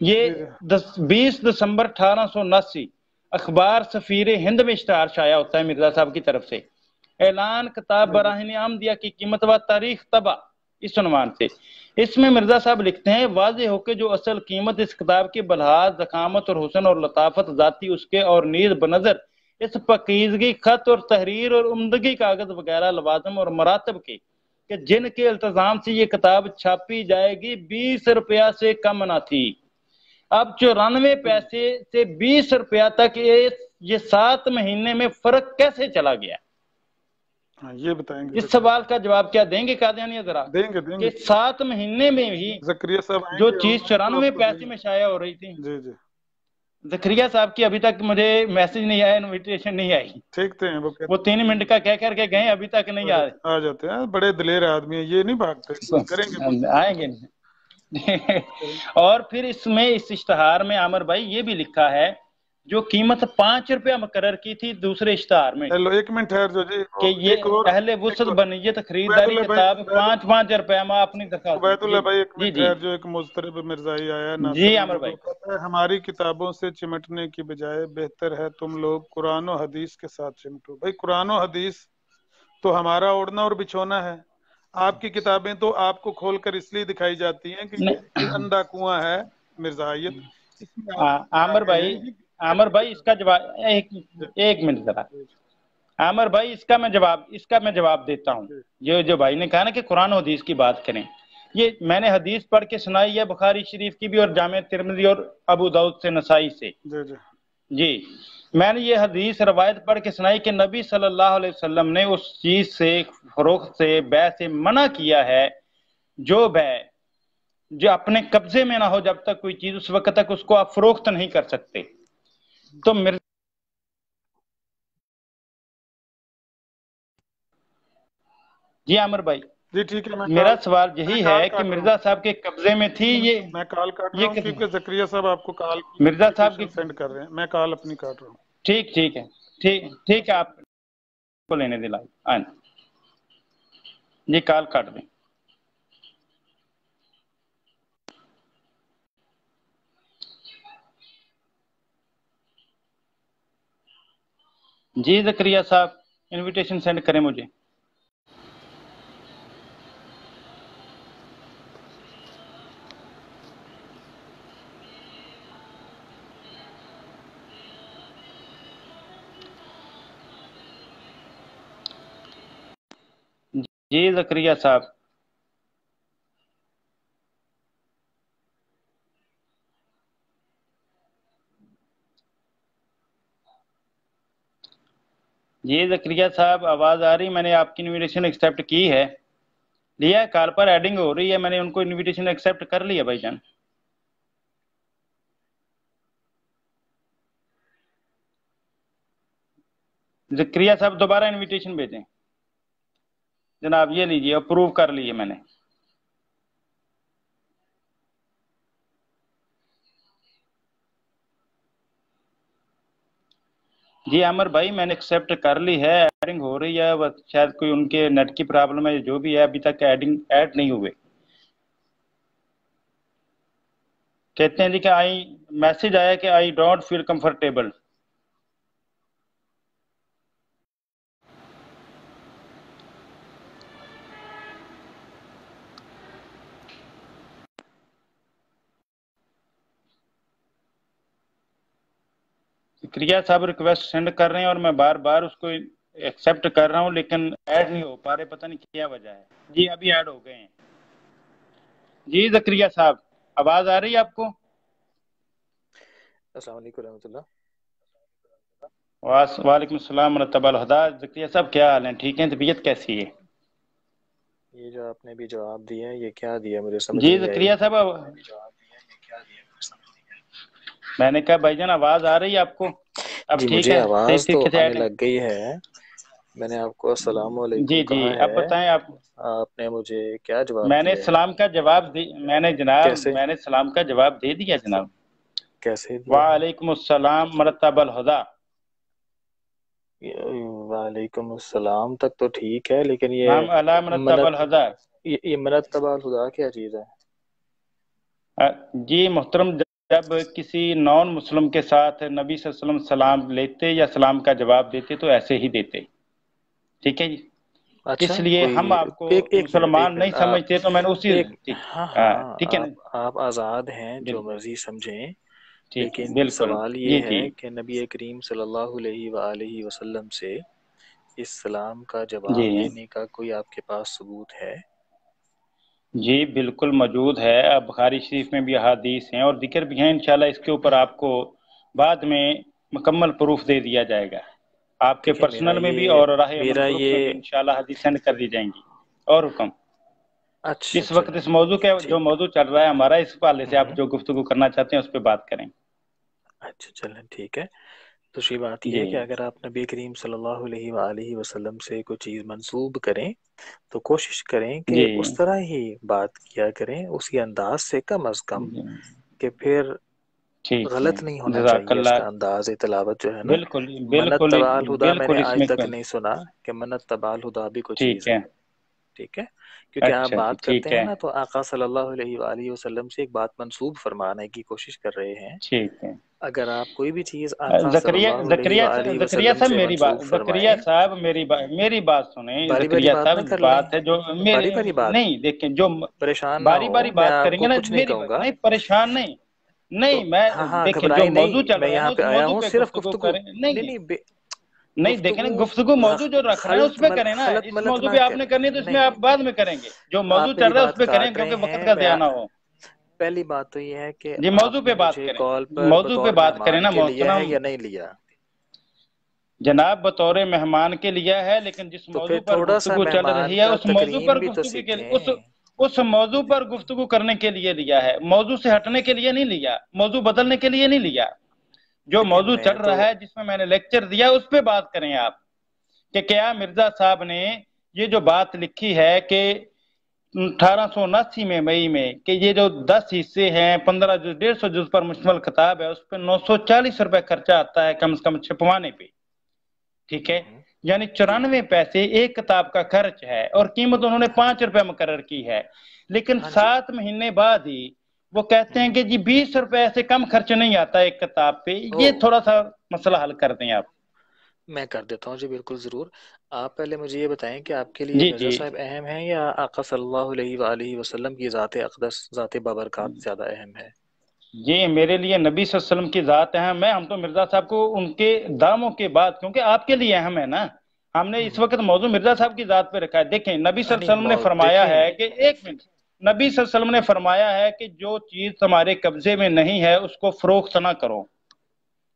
یہ 20 دسمبر 1879 اخبار سفیر ہند میں اشتہار شائع ہوتا ہے مرزا صاحب کی طرف سے، اعلان کتاب براہین احمدیہ کی قیمت و تاریخ طبع، اس عنوان سے۔ اس میں مرزا صاحب لکھتے ہیں واضح ہو کہ جو اصل قیمت اس کتاب کی بلحاظ ذخامت اور حسن اور لطافت ذاتی اس کے اور نیز بنظر اس پاکیزگی خط اور تحریر اور عمدگی کاغذ وغیرہ لوازم اور مراتب کے کہ جن کے التزام سے یہ کتاب چھاپی جائے گی 20 روپیہ سے کم نہ تھی۔ اب 94 پیسے سے 20 روپیہ تک یہ 7 مہینے میں فرق کیسے چلا گیا؟ یہ بتائیں گے اس سوال کا جواب کیا دیں گے قادیانی ذرا؟ دیں گے کہ 7 مہینے میں بھی زکریا صاحب جو چیز 94 پیسے میں شائع ہو رہی تھی۔ جی جی زکریا صاحب کی ابھی تک مجھے میسج نہیں آیا، انویٹیشن نہیں آئی۔ ٹھیک تھے وہ 3 منٹ کا کہہ کر کے گئے، ابھی تک نہیں آئے۔ آ جاتے ہیں، بڑے دلیر آدمی ہیں، یہ نہیں بھاگتے، کریں گے آئیں گے۔ اور پھر اس میں اس اشتہار میں عامر بھائی یہ بھی لکھا ہے جو قیمت 5 روپیہ مقرر کی تھی دوسرے اشتہار میں، ایک منٹ ٹھہر جو جی، کہ یہ اہل وسعت بنیت خریداری کتاب 5 روپیہ میں اپنی درخواست۔ عبید اللہ بھائی ایک منٹ ٹھہر جو، ایک مضطرب مرزائی آیا جی عامر بھائی۔ ہماری کتابوں سے چمٹنے کی بجائے بہتر ہے تم لوگ قرآن و حدیث کے ساتھ چمٹو۔ بھائی قرآن و حدیث تو ہمارا اوڑھنا اور بچھونا ہے، آپ کی کتابیں تو آپ کو کھول کر اس لیے دکھائی جاتی ہیں کہ یہ اندھا کنواں ہے مرزائیت۔ عامر بھائی اس کا جواب ایک منٹ ذرا، عامر بھائی اس کا میں جواب دیتا ہوں۔ جو بھائی نے کہا نا کہ قرآن و حدیث کی بات کریں، یہ میں نے حدیث پڑھ کے سنائی ہے بخاری شریف کی بھی اور جامع ترمذی اور ابو داؤد سے، نسائی سے۔ جی میں نے یہ حدیث روایت پڑھ کے سنائی کہ نبی صلی اللہ علیہ وسلم نے اس چیز سے، فروخت سے، بیع سے منع کیا ہے جو بیع جو اپنے قبضے میں نہ ہو، جب تک کوئی چیز اس وقت تک اس کو آپ فروخت نہیں کر سکتے۔ تو جی عامر بھائی، جی ٹھیک ہے، میرا سوال یہی ہے کہ مرزا صاحب کے قبضے میں تھی یہ، میں کال کاٹ رہا ہوں کیونکہ زکریا صاحب آپ کو کال مرزا صاحب کی سینڈ کر رہے ہیں، میں کال اپنی کاٹ رہا ہوں۔ ٹھیک ہے، آپ کو لینے دلائیں یہ کال کاٹ دیں۔ جی زکریا صاحب انویٹیشن سینڈ کریں مجھے۔ جی زکریا صاحب، جی زکریا صاحب آواز آ رہی؟ میں نے آپ کی انویٹیشن ایکسیپٹ کی ہے، لیا کال پر ایڈنگ ہو رہی ہے، میں نے ان کو انویٹیشن ایکسیپٹ کر لیا بھائی جان۔ زکریا صاحب دوبارہ انویٹیشن بھیجیں جناب، یہ لیجیے، اپروو کر لیے میں نے۔ جی عامر بھائی میں نے ایکسیپٹ کر لی ہے، ایڈنگ ہو رہی ہے، شاید کوئی ان کے نیٹ کی پرابلم ہے، جو بھی ہے ابھی تک ایڈ نہیں ہوئے۔ کہتے ہیں جی کہ میسج آیا کہ آئی ڈونٹ فیل کمفرٹیبل۔ زکریا صاحب ریکویسٹ سینڈ کر رہے ہیں اور میں بار بار اس کو ایکسیپٹ کر رہا ہوں لیکن ایڈ نہیں ہو پا رہے، پتہ نہیں کیا وجہ ہے۔ جی ابھی ایڈ ہو گئے ہیں۔ جی زکریا صاحب آواز آ رہی ہے آپ کو؟ السلام علیکم ورحمۃ اللہ۔ وعلیکم السلام ورحمۃ اللہ وبرکاتہ۔ زکریا صاحب کیا حال ہیں؟ ٹھیک ہیں؟ طبیعت کیسی ہے؟ یہ جو آپ نے بھی جواب دیا ہے یہ کیا دیا مجھے سمجھ جی نہیں آئی۔ زکریا صاحب میں نے کہا بھائی جان آواز آ رہی ہے آپ کو؟ اب جی ٹھیک مجھے ہے، آواز تو صحیح آنے لگ گئی ہے، میں نے آپ کو السلام علیکم جی کہا اب ہے، بتائیں آپ نے مجھے کیا جواب میں نے دیا ہے؟ سلام کا جواب میں نے جناب کیسے؟ میں نے سلام کا جواب دے دیا جناب۔ کیسے دیا؟ وعلیکم السلام مرتب الہدا۔ وعلیکم السلام تک تو ٹھیک ہے، لیکن ہم علی مرتب الہدا، یہ مرتبہ الہدا کیا چیز ہے؟ جی محترم جب کسی نان مسلم کے ساتھ نبی صلی اللہ علیہ وسلم سلام لیتے یا سلام کا جواب دیتے تو ایسے ہی دیتے. ٹھیک ہے جی. اچھا اس لیے کوئی ہم آپ کو ایک مسلمان نہیں منٹ سمجھتے تو میں نے اسی ہاں ہاں ٹھیک ہے نا. آپ آزاد ہیں جو بالکل مرضی سمجھیں، ٹھیک ہے. لیکن بالکل سوال جی یہ جی ہے کہ نبی کریم صلی اللہ علیہ وآلہ وسلم سے اس سلام کا جواب جی لینے کا کوئی آپ کے پاس ثبوت ہے؟ جی بالکل موجود ہے. اب بخاری شریف میں بھی احادیث ہیں اور ذکر بھی ہیں. انشاءاللہ اس کے اوپر آپ کو بعد میں مکمل پروف دے دیا جائے گا، آپ کے دیکھیں پرسنل میں بھی اور راہ عمل میرا گروپ میں بھی یہ انشاءاللہ حدیث سینڈ کر دی جائیں گی. اور حکم اچھا اس وقت چلیں اس موضوع کے جو ٹھیک موضوع چل رہا ہے ہمارا، اس حوالے سے آپ ہوں جو گفتگو کرنا چاہتے ہیں اس پہ بات کریں. اچھا چلیں ٹھیک ہے. دوسری بات یہ جی ہے کہ اگر آپ نبی کریم صلی اللہ علیہ وآلہ وسلم سے کوئی چیز منسوب کریں تو کوشش کریں کہ جی اس طرح ہی بات کیا کریں، اسی انداز سے کم از کم، جی کہ پھر ٹھیک ہے. غلط نہیں ہونا جزاک چاہیے اس اللہ. کا انداز تلاوت جو ہے نا. بالکل منت بالکل تبع الہدا میں نے بالکل اس آج میں تک نہیں سنا کہ منت تبع الہدا بھی کوئی ٹھیک چیز ہے. ہے. ٹھیک ہے، کیونکہ آپ اچھا جی بات کرتے ٹھیک ہیں ہے نا تو آقا صلی اللہ علیہ وآلہ وسلم سے ایک بات منسوب فرمانے کی کوشش کر رہے ہیں. ٹھیک ہے. اگر آپ کوئی بھی چیز آقا صلی زکریا اللہ علیہ زکریا وآلہ زکریا وسلم صاحب سے میری منسوب بات، زکریا فرمائیں. صاحب میری بات سنیں. باری باری زکریا بات نہ صاحب کر لیں، بات ہے جو میرے باری باری بات. نہیں دیکھیں جو پریشان نہ باری ہو، باری میں بات آپ کریں کو گے نا کچھ نہیں میری کہوں گا. نہیں پریشان نہیں تو نہیں میں ہاں ہاں دیکھیں جو گھبرائیں موضوع نہیں، چل میں رہا ہے نا یہاں اس پہ آیا موضوع ہوں پہ صرف گفتگو گفتگو. کریں. نہیں نہیں نہیں نہیں دیکھیں نا گفتگو موضوع جو رکھ رہے ہیں اس پہ کریں نا. خلط اس ملت موضوع نہ پہ آپ نے کریں. کرنی ہے تو اس میں نہیں آپ نہیں بعد نہیں میں کریں گے. جو موضوع آپ چل میری رہا ہے اس بات پہ کریں کاٹ رہے کیونکہ وقت ہیں. کا ضیاع نہ ہو. پہلی بات تو یہ ہے کہ جی موضوع آپ پہ نے بات مجھے کریں. کال پر موضوع پہ بطور بات کریں مہمان نا کے لیا ہے محترم یا نہیں لیا؟ جناب. بطور مہمان کے لیا ہے، لیکن جس تو پھر موضوع پر تھوڑا سا گفتگو چل مہمان رہی ہے کا اس موضوع تکریم پر بھی تو گفتگو کے سیکھیں. اس موضوع پر گفتگو کرنے کے لیے لیا ہے. موضوع سے ہٹنے کے لیے نہیں لیا، موضوع بدلنے کے لیے نہیں لیا. جو دیکھیں موضوع میں چل تو رہا ہے جس میں میں نے لیکچر دیا اس پہ بات کریں آپ. کہ کیا مرزا صاحب نے یہ جو بات لکھی ہے کہ 1879 میں مئی میں کہ یہ جو 10 حصے ہیں 15 جز 150 جز پر مشتمل کتاب ہے اس پہ 940 روپے خرچہ آتا ہے کم سے کم چھپوانے پہ. ٹھیک ہے، یعنی جی 94 پیسے ایک کتاب کا خرچ ہے اور قیمت انہوں نے 5 روپے مقرر کی ہے. لیکن ہاں جی 7 مہینے بعد ہی وہ کہتے ہیں کہ جی 20 روپے سے کم خرچ نہیں آتا ایک کتاب پہ. او یہ تھوڑا سا مسئلہ حل کر دیں آپ. میں کر دیتا ہوں جی بالکل ضرور. آپ پہلے مجھے یہ بتائیں کہ آپ کے لیے جی مرزا جی صاحب اہم ہیں یا آقا صلی اللہ علیہ وآلہ وسلم کی ذات اقدس، ذات بابرکات زیادہ اہم ہے؟ جی میرے لیے نبی صلی اللہ علیہ وسلم کی ذات اہم ہے. ہم تو مرزا صاحب کو ان کے داموں کے بعد، کیونکہ آپ کے لیے اہم ہے نا، ہم نے اس وقت موضوع مرزا صاحب کی ذات پہ رکھا ہے. دیکھیں نبی صلی اللہ یعنی علیہ وسلم نے فرمایا دیکھیں ہے کہ ایک منٹ، نبی صلی اللہ علیہ وسلم نے فرمایا ہے کہ جو چیز تمہارے قبضے میں نہیں ہے اس کو فروخت نہ کرو.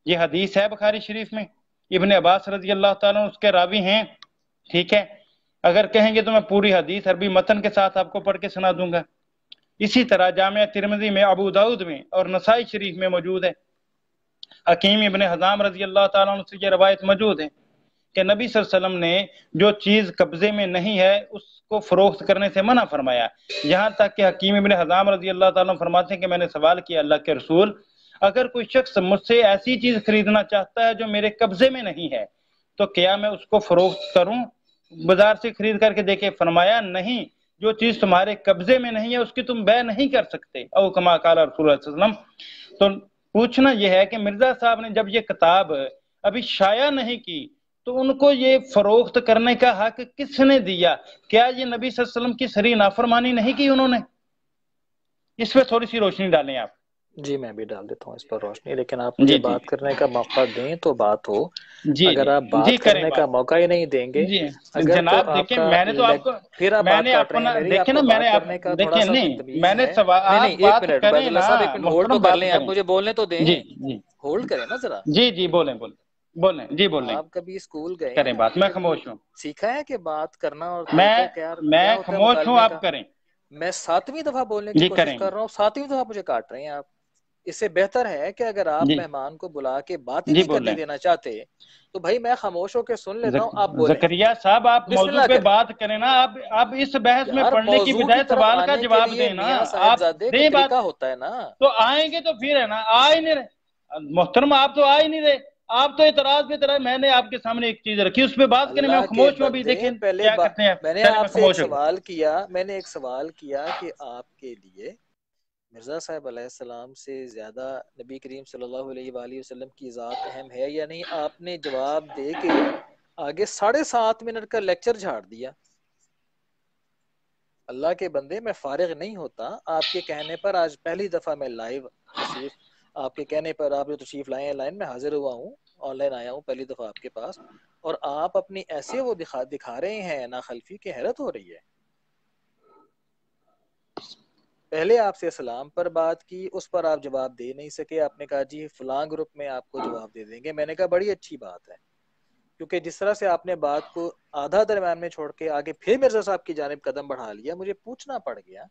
یہ حدیث ہے بخاری شریف میں. ابن عباس رضی اللہ تعالیٰ اس کے راوی ہیں. ٹھیک ہے، اگر کہیں گے تو میں پوری حدیث عربی متن کے ساتھ آپ کو پڑھ کے سنا دوں گا. اسی طرح جامعہ ترمذی میں، ابو داؤد میں اور نسائی شریف میں موجود ہے. حکیم ابن حزام رضی اللہ تعالیٰ عنہ سے یہ روایت موجود ہے کہ نبی صلی اللہ علیہ وسلم نے جو چیز قبضے میں نہیں ہے اس کو فروخت کرنے سے منع فرمایا. یہاں تک کہ حکیم ابن حزام رضی اللہ تعالیٰ عنہ فرماتے ہیں کہ میں نے سوال کیا اللہ کے رسول، اگر کوئی شخص مجھ سے ایسی چیز خریدنا چاہتا ہے جو میرے قبضے میں نہیں ہے تو کیا میں اس کو فروخت کروں، بازار سے خرید کر کے دیکھے؟ فرمایا نہیں، جو چیز تمہارے قبضے میں نہیں ہے اس کی تم بیع نہیں کر سکتے. او کما قال رسول اللہ صلی اللہ علیہ وسلم. تو پوچھنا یہ ہے کہ مرزا صاحب نے جب یہ کتاب ابھی شائع نہیں کی تو ان کو یہ فروخت کرنے کا حق کس نے دیا؟ کیا یہ نبی صلی اللہ علیہ وسلم کی صریح نافرمانی نہیں کی انہوں نے؟ اس پہ تھوڑی سی روشنی ڈالیں آپ. جی میں بھی ڈال دیتا ہوں اس پر روشنی، لیکن آپ مجھے جی جی بات کرنے کا موقع دیں تو بات ہو. جی اگر جی آپ جی بات کریں کرنے کا بات. موقع ہی نہیں دیں گے، جی اگر تو جناب آپ دیکھیں کا میں نے تو آپ کو، پھر آپ میں بات نے کاٹ رہے ہیں اپنا میری. آپ دیکھیں کو نا، میں بات نے کرنے کا دیکھیں تھوڑا سا نہیں میں تمیز نے ہے. نہیں آپ نہیں ایک بات منٹ کریں عبید اللہ نا صاحب، ایک منٹ ہولڈ تو محترم، کر بات لیں، آپ کریں. مجھے بولنے تو دیں. جی جی ہولڈ کریں نا ذرا. جی جی بولیں بولیں جی بولیں. آپ کبھی اسکول گئے کریں ہیں؟ آپ بات، نے میں کبھی خاموش ہوں. سیکھا ہے کہ بات کرنا اور میں طریقہ کیا کیا میں ہوتا ہے خاموش ہوں، مکالمے آپ کا؟ کریں. میں 7ویں دفعہ بولنے کی جی کوشش کریں. کر رہا ہوں، 7ویں دفعہ مجھے کاٹ رہے ہیں آپ. اس سے بہتر ہے کہ اگر آپ جی مہمان کو بلا کے بات ہی جی نہیں کرنے بولیں. دینا چاہتے تو بھائی میں خاموش ہو کے سن لیتا ہوں، آپ بولیں. زکریا صاحب آپ بسم موضوع اللہ پہ کریں. بات کریں نا. آپ اس بحث میں یار پڑھنے کی موضوع کی بجائے طرف سوال کا آنے کے جواب لیے دیں نا. میاں آپ صاحبزادے کوئی دیں بات طریقہ ہوتا ہے نا. تو آئیں گے تو پھر ہے نا، آ ہی نہیں رہے محترم، آپ تو آ ہی نہیں رہے. آپ تو اعتراض پہ طرح، میں نے آپ کے سامنے ایک چیز رکھی اس پہ بات کریں. میں اللہ کے خاموش ہوں. ابھی بندے دیکھیں پہلے کیا کرتے ہیں. میں نے چلیں میں آپ سے ایک خاموش ہوں. سوال کیا، میں نے ایک سوال کیا کہ آپ کے لیے مرزا صاحب علیہ السلام سے زیادہ نبی کریم صلی اللہ علیہ وآلہ وسلم کی ذات اہم ہے یا نہیں؟ آپ نے جواب دے کے آگے 7.5 منٹ کا لیکچر جھاڑ دیا. اللہ کے بندے، میں فارغ نہیں ہوتا آپ کے کہنے پر. آج پہلی دفعہ میں لائیو تشریف، آپ کے کہنے پر آپ جو تشریف لائے ہیں لائن میں حاضر ہوا ہوں، آن لائن آیا ہوں پہلی دفعہ آپ کے پاس، اور آپ اپنی ایسے وہ دکھا رہے ہیں نا خلفی کی حیرت ہو رہی ہے. پہلے آپ سے سلام پر بات کی، اس پر آپ جواب دے نہیں سکے. آپ نے کہا جی فلاں گروپ میں آپ کو جواب دے دیں گے. میں نے کہا بڑی اچھی بات ہے، کیونکہ جس طرح سے آپ نے بات کو آدھا درمیان میں چھوڑ کے آگے پھر مرزا صاحب کی جانب قدم بڑھا لیا، مجھے پوچھنا پڑ گیا.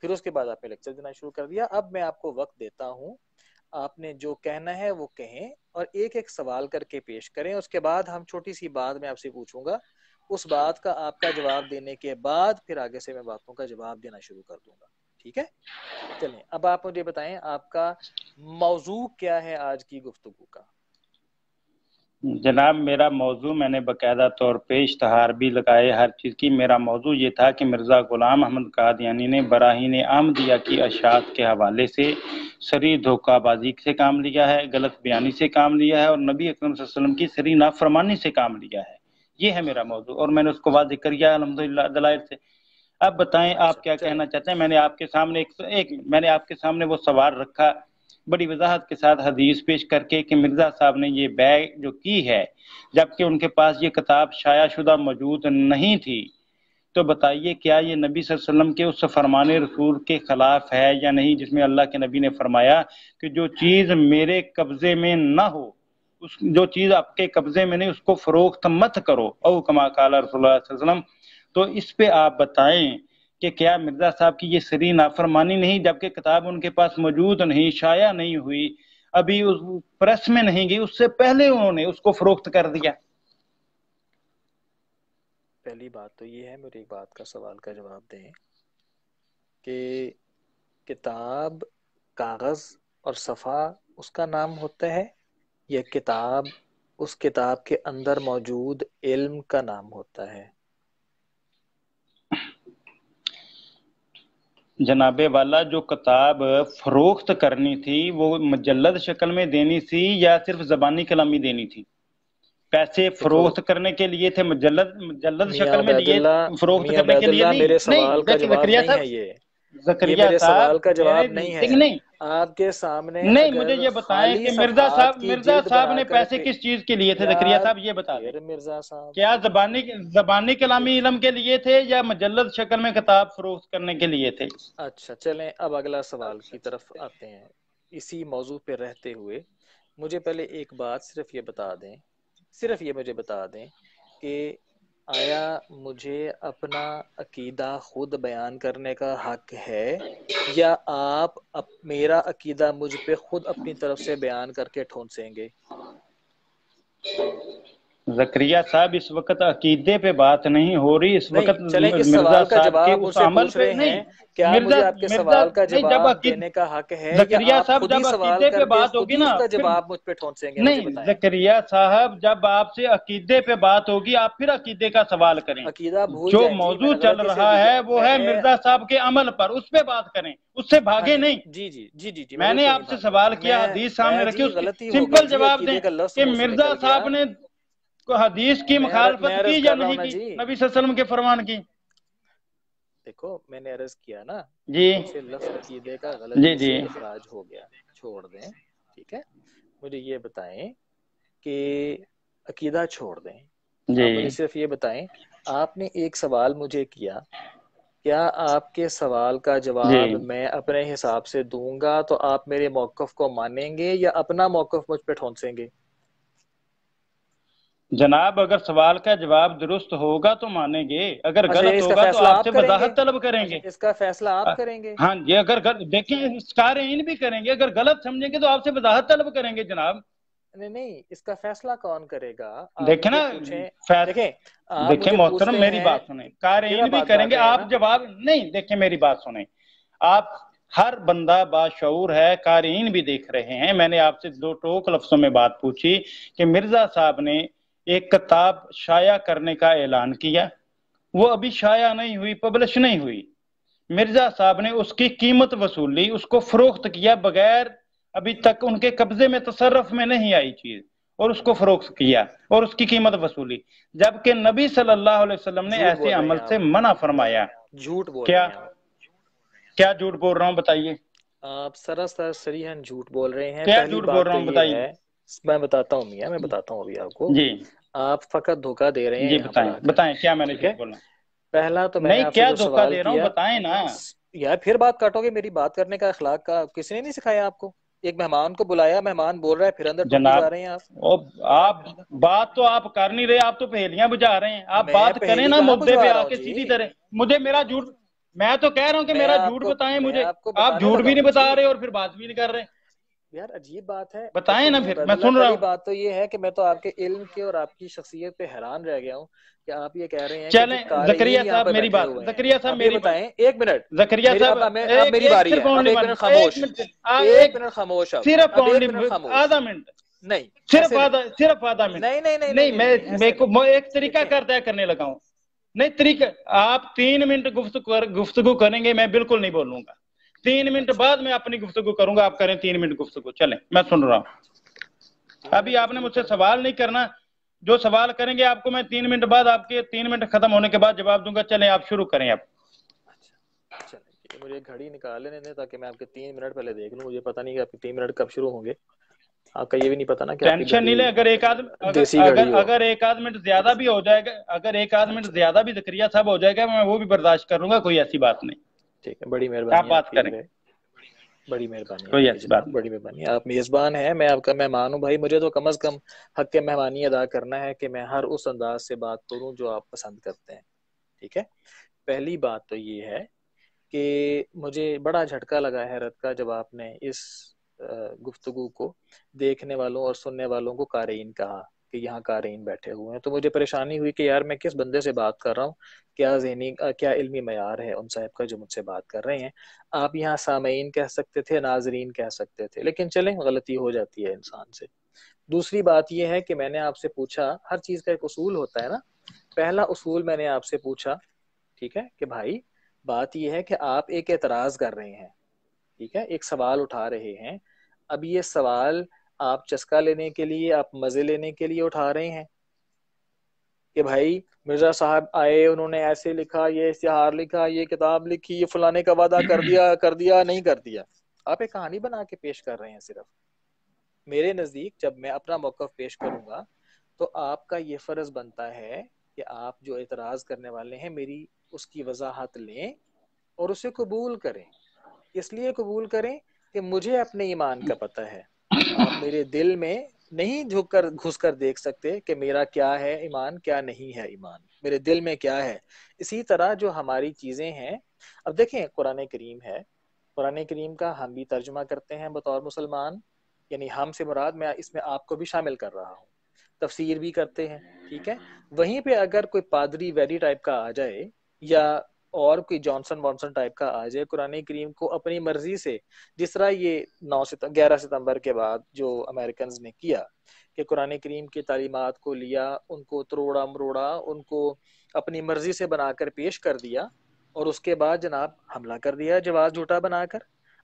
پھر اس کے بعد آپ نے لیکچر دینا شروع کر دیا. اب میں آپ کو وقت دیتا ہوں، آپ نے جو کہنا ہے وہ کہیں اور ایک ایک سوال کر کے پیش کریں. اس کے بعد ہم چھوٹی سی بات میں آپ سے پوچھوں گا، اس بات کا آپ کا جواب دینے کے بعد پھر آگے سے میں باتوں کا جواب دینا شروع کر دوں گا. ٹھیک ہے؟ چلیں اب آپ مجھے بتائیں آپ کا موضوع کیا ہے آج کی گفتگو کا؟ جناب میرا موضوع میں نے باقاعدہ طور پہ اشتہار بھی لگائے ہر چیز کی. میرا موضوع یہ تھا کہ مرزا غلام احمد قادیانی نے براہین احمدیہ کی اشاعت کے حوالے سے سری دھوکہ بازی سے کام لیا ہے، غلط بیانی سے کام لیا ہے، اور نبی اکرم صلی اللہ علیہ وسلم کی سری نافرمانی سے کام لیا ہے. یہ ہے میرا موضوع اور میں نے اس کو واضح کر دیا الحمدللہ دلائل سے. اب بتائیں آپ کیا چلیں کہنا چاہتے ہیں. میں نے آپ کے سامنے میں نے آپ کے سامنے وہ سوال رکھا بڑی وضاحت کے ساتھ حدیث پیش کر کے کہ مرزا صاحب نے یہ بیع جو کی ہے جبکہ ان کے پاس یہ کتاب شائع شدہ موجود نہیں تھی، تو بتائیے کیا یہ نبی صلی اللہ علیہ وسلم کے اس فرمان رسول کے خلاف ہے یا نہیں، جس میں اللہ کے نبی نے فرمایا کہ جو چیز میرے قبضے میں نہ ہو، جو چیز آپ کے قبضے میں نہیں اس کو فروخت مت کرو، او کما قال رسول اللہ صلی اللہ علیہ وسلم. تو اس پہ آپ بتائیں کہ کیا مرزا صاحب کی یہ سری نافرمانی نہیں، جبکہ کتاب ان کے پاس موجود نہیں، شائع نہیں ہوئی، ابھی اس پریس میں نہیں گئی، اس سے پہلے انہوں نے اس کو فروخت کر دیا؟ پہلی بات تو یہ ہے، میری ایک بات کا سوال کا جواب دیں کہ کتاب کاغذ اور صفحہ اس کا نام ہوتا ہے یا کتاب اس کتاب کے اندر موجود علم کا نام ہوتا ہے؟ جناب والا جو کتاب فروخت کرنی تھی وہ مجلد شکل میں دینی تھی یا صرف زبانی کلامی دینی تھی؟ پیسے دیکھو فروخت کرنے کے لیے تھے، مجلد میاں شکل میں لیے فروخت میاں کرنے عبید کے لیے اللہ نہیں. میرے نہیں سوال کا دیکھیں جواب زکریا نہیں صاحب، ہے یہ زکریا میرے صاحب سوال کا میرے جواب نہیں ہے. دیکھیں نہیں آپ کے سامنے نہیں مجھے اگر یہ بتائیں خالی کہ صفحات کی مرزا جلد صاحب بنا نے کر پیسے کس چیز کے لیے تھے؟ زکریا یار صاحب یہ بتا دیں، پھر مرزا صاحب کیا زبانی کلامی دیکھیں. علم کے لیے تھے یا مجلد شکل میں کتاب فروخت کرنے کے لیے تھے؟ اچھا چلیں اب اگلا سوال کی طرف آتے ہیں. اسی موضوع پہ رہتے ہوئے مجھے پہلے ایک بات صرف یہ مجھے بتا دیں کہ آیا مجھے اپنا عقیدہ خود بیان کرنے کا حق ہے یا آپ میرا عقیدہ مجھ پہ خود اپنی طرف سے بیان کر کے ٹھونسیں گے؟ زکریا صاحب اس وقت عقیدے پہ بات نہیں ہو رہی، اس نہیں وقت چلیں اس مرزا سوال کا صاحب کے جواب مجھ اس سے عمل پوچھ پہ رہے نہیں. ہیں، کیا مجھے آپ کے سوال کا نہیں جب جواب دینے کا حق ہے یا زکریا آپ صاحب خود ہی جب سوال عقیدے کر پہ کے بات خود ہوگی ہی اس نا کا پھر جواب مجھ پہ ٹھونسیں گے؟ مجھے نہیں. بتائیں. زکریا صاحب جب آپ سے عقیدے پہ بات ہوگی آپ پھر عقیدے کا سوال کریں. عقیدہ بھول جو جائیں جی، میں موضوع نے چل غلطی سے رہا ہے وہ ہے میں مرزا صاحب کے عمل پر، اس پہ بات کریں، اس سے ہاں بھاگے جی نہیں. جی جی جی جی جی میں میں نے بالکل نہیں آپ سے بھاگتا. سوال کیا، حدیث سامنے میں رکھی، جی اس کی غلطی ہو گئی سمپل جی، جواب دیں عقیدے کا لفظ کہ منہ سے مرزا نکل گیا. صاحب نے حدیث کی میں مخالفت عرض کی یا کر رہا ہوں نہیں نا کی جی، نبی صلی اللہ علیہ وسلم کے فرمان کی؟ دیکھو میں نے عرض کیا نا، جی مجھ سے لفظ عقیدے کا جی غلطی جی سے اخراج ہو گیا، چھوڑ دیں. ٹھیک ہے، مجھے یہ بتائیں کہ عقیدہ چھوڑ دیں، جی آپ مجھے صرف یہ بتائیں، آپ نے ایک سوال مجھے کیا، کیا آپ کے سوال کا جی جواب میں اپنے حساب سے دوں گا تو آپ میرے موقف کو مانیں گے یا اپنا موقف مجھ پہ ٹھونسیں گے؟ جناب اگر سوال کا جواب درست ہوگا تو مانیں گے، اگر اچھا غلط اس کا ہوگا تو فیصلہ آپ آپ سے کریں گے؟ وضاحت طلب کریں اچھا گے. اس کا فیصلہ آپ کریں گے؟ ہاں جی، اگر دیکھیں قارئین بھی کریں گے، اگر غلط سمجھیں گے تو آپ سے وضاحت طلب کریں گے جناب. نہیں اس کا فیصلہ کون کرے گا؟ آپ دیکھیں مجھے نا پوچھیں، فیض، دیکھیں آپ دیکھیں مجھے پوچھ محترم رہے میری ہیں، بات سنیں، پھر قارئین آپ بھی بات کریں کر گے، رہے ہیں نا. آپ جواب نہیں. دیکھیں میری بات سنیں، آپ ہر بندہ باشعور ہے، قارئین بھی دیکھ رہے ہیں. میں نے آپ سے دو ٹوک لفظوں میں بات پوچھی کہ مرزا صاحب نے ایک کتاب شائع کرنے کا اعلان کیا، وہ ابھی شائع نہیں ہوئی، پبلش نہیں ہوئی. مرزا صاحب نے اس کی قیمت وصولی، اس کو فروخت کیا بغیر ابھی تک ان کے قبضے میں تصرف میں نہیں آئی چیز، اور اس کو فروخت کیا اور اس کی قیمت وصولی، جبکہ نبی صلی اللہ علیہ وسلم نے جھوٹ ایسے بول رہے عمل ہیں سے آپ، منع فرمایا۔ جھوٹ بول رہے کیا ہیں آپ، کیا جھوٹ بول رہا ہوں بتائیے؟ آپ سراسر صریحاً جھوٹ بول رہے ہیں۔ کیا پہلی جھوٹ بول بات رہا تو ہوں یہ بتائیے؟ ہے، میں بتاتا ہوں میاں، میں بتاتا ہوں ابھی آپ کو، جی آپ فقط دھوکہ دے رہے ہیں جی یہاں پر بتائیں آ کر، بتائیں کیا میں نے ٹھیک ہے؟ جھوٹ بولا؟ پہلا تو میں نے نہیں، آپ سے کیا جو دھوکہ سوال دے رہا ہوں کیا، بتائیں نا۔ یار پھر بات کاٹو گے، میری بات کرنے کا اخلاق کا کسی نے نہیں سکھایا آپ کو؟ ایک مہمان کو بلایا، مہمان بول رہا ہے، پھر اندر ٹوکی جناب جا رہے ہیں آپ۔ آپ بات تو آپ کر نہیں رہے، آپ تو پہیلیاں بجا رہے ہیں۔ آپ میں بات کریں پہلی نا کہاں مدعے پہ بجوا رہا آ ہوں کے جی، سیدھی طرح۔ مجھے میرا جھوٹ، میں تو کہہ رہا ہوں کہ میرا جھوٹ بتائیں میں مجھے، آپ کو آپ بتانے جھوٹ لگا بھی نہیں ہوں بتا جی۔ رہے اور پھر بات بھی نہیں کر رہے۔ یار عجیب بات ہے، بتائیں دیکھیں نا میاں پھر، عبید میں اللہ، سن رہا پہلی ہوں۔ بات تو یہ ہے کہ میں تو آپ کے علم کے اور آپ کی شخصیت پہ حیران رہ گیا ہوں کہ آپ یہ کہہ رہے ہیں کہ جی چلیں زکریا قارئین یہاں صاحب پہ میری بیٹھے بات، ہوئے ہیں۔ زکریا صاحب آپ یہ میری بات، بتائیں، ایک منٹ، زکریا میرے صاحب اب میری ایک باری ہے، صرف اب اونلی ایک ون، منٹ خاموش، ایک منٹ، ایک منٹ خاموش، صرف اب ایک اونلی منٹ خاموش، آدھا منٹ، نہیں صرف ایسے نہیں، آدھا منٹ۔ نہیں نہیں نہیں نہیں نہیں، نہیں نہیں نہیں، ایسے نہیں، میں ایک طریقہ دیکھیں کار طے کرنے لگا ہوں۔ نہیں طریقہ، آپ 3 منٹ گفتگو کریں گے، میں بالکل نہیں بولوں گا۔ 3 منٹ اچھا بعد میں اپنی گفتگو کروں گا، آپ کریں 3 منٹ گفتگو، چلیں میں سن رہا ہوں۔ 3 ابھی منٹ آپ نے گفتگو مجھ سے کرنی ہے۔ سوال نہیں کرنا، جو سوال کریں گے آپ کو میں 3 منٹ بعد، آپ کے 3 منٹ ختم ہونے کے بعد جواب دوں گا۔ چلیں آپ شروع کریں اب۔ اچھا چلیں ٹھیک ہے، مجھے گھڑی نکال لینے دیں تاکہ میں آپ کے 3 منٹ پہلے دیکھ لوں، مجھے پتہ نہیں کہ آپ کے 3 منٹ کب شروع ہوں گے، آپ کا یہ بھی نہیں پتا نا کہ آپ کی ٹینشن نہیں گھڑی لیں، اگر ایک آدھ دیسی گھڑی ہو۔ اگر ایک آدھ منٹ زیادہ بھی ہو جائے گا، اگر ایک آدھ منٹ اچھا زیادہ بھی زکریا صاحب ہو جائے گا، میں وہ بھی برداشت کر لوں گا، کوئی ایسی بات نہیں۔ ٹھیک ہے، بڑی آپ مہربانی ہے آپ بات کی، کریں، بڑی مہربانی ہے کوئی آپ کی ایسی بات جناب، نہیں۔ بڑی مہربانی ہے، آپ میزبان ہیں، میں آپ کا مہمان ہوں بھائی، مجھے تو کم از کم حق مہمانی ادا کرنا ہے کہ میں ہر اس انداز سے بات کروں جو آپ پسند کرتے ہیں، ٹھیک ہے؟ پہلی بات تو یہ ہے کہ مجھے بڑا جھٹکا لگا حیرت کا جب آپ نے اس گفتگو کو دیکھنے والوں اور سننے والوں کو قارئین کہا کہ یہاں قارئین بیٹھے ہوئے ہیں، تو مجھے پریشانی ہوئی کہ یار میں کس بندے سے بات کر رہا ہوں، کیا علمی معیار ہے ان صاحب کا جو مجھ سے بات کر رہے ہیں۔ آپ یہاں سامعین کہہ سکتے تھے، ناظرین کہہ سکتے تھے، لیکن چلیں غلطی ہو جاتی ہے انسان سے۔ دوسری بات یہ ہے کہ میں نے آپ سے پوچھا، ہر چیز کا ایک اصول ہوتا ہے نا، پہلا اصول میں نے آپ سے پوچھا، ٹھیک ہے، کہ بھائی بات یہ ہے کہ آپ ایک اعتراض کر رہے ہیں، ٹھیک ہے، ایک سوال اٹھا رہے ہیں، اب یہ سوال آپ چسکا لینے کے لیے، آپ مزے لینے کے لیے اٹھا رہے ہیں کہ بھائی مرزا صاحب آئے، انہوں نے ایسے لکھا، یہ اشتہار لکھا، یہ کتاب لکھی، یہ فلانے کا وعدہ کر دیا نہیں کر دیا۔ آپ ایک کہانی بنا کے پیش کر رہے ہیں صرف۔ میرے نزدیک جب میں اپنا موقف پیش کروں گا تو آپ کا یہ فرض بنتا ہے کہ آپ جو اعتراض کرنے والے ہیں میری اس کی وضاحت لیں اور اسے قبول کریں۔ اس لیے قبول کریں کہ مجھے اپنے ایمان کا پتہ ہے، آپ میرے دل میں نہیں جھک کر گھس کر دیکھ سکتے کہ میرا کیا ہے ایمان، کیا نہیں ہے ایمان، میرے دل میں کیا ہے۔ اسی طرح جو ہماری چیزیں ہیں، اب دیکھیں قرآن کریم ہے، قرآن کریم کا ہم بھی ترجمہ کرتے ہیں بطور مسلمان، یعنی ہم سے مراد میں اس میں آپ کو بھی شامل کر رہا ہوں، تفسیر بھی کرتے ہیں، ٹھیک ہے۔ وہیں پہ اگر کوئی پادری ویری ٹائپ کا آ جائے یا اور کوئی جانسن وانسن ٹائپ کا آ جائے، قرآن کریم کو اپنی مرضی سے، جس طرح یہ 11 ستمبر کے بعد جو امریکنز نے کیا کہ قرآن کریم کی تعلیمات کو لیا، ان کو تروڑا مروڑا، ان کو اپنی مرضی سے بنا کر پیش کر دیا، اور اس کے بعد جناب حملہ کر دیا جواز جھوٹا بنا کر۔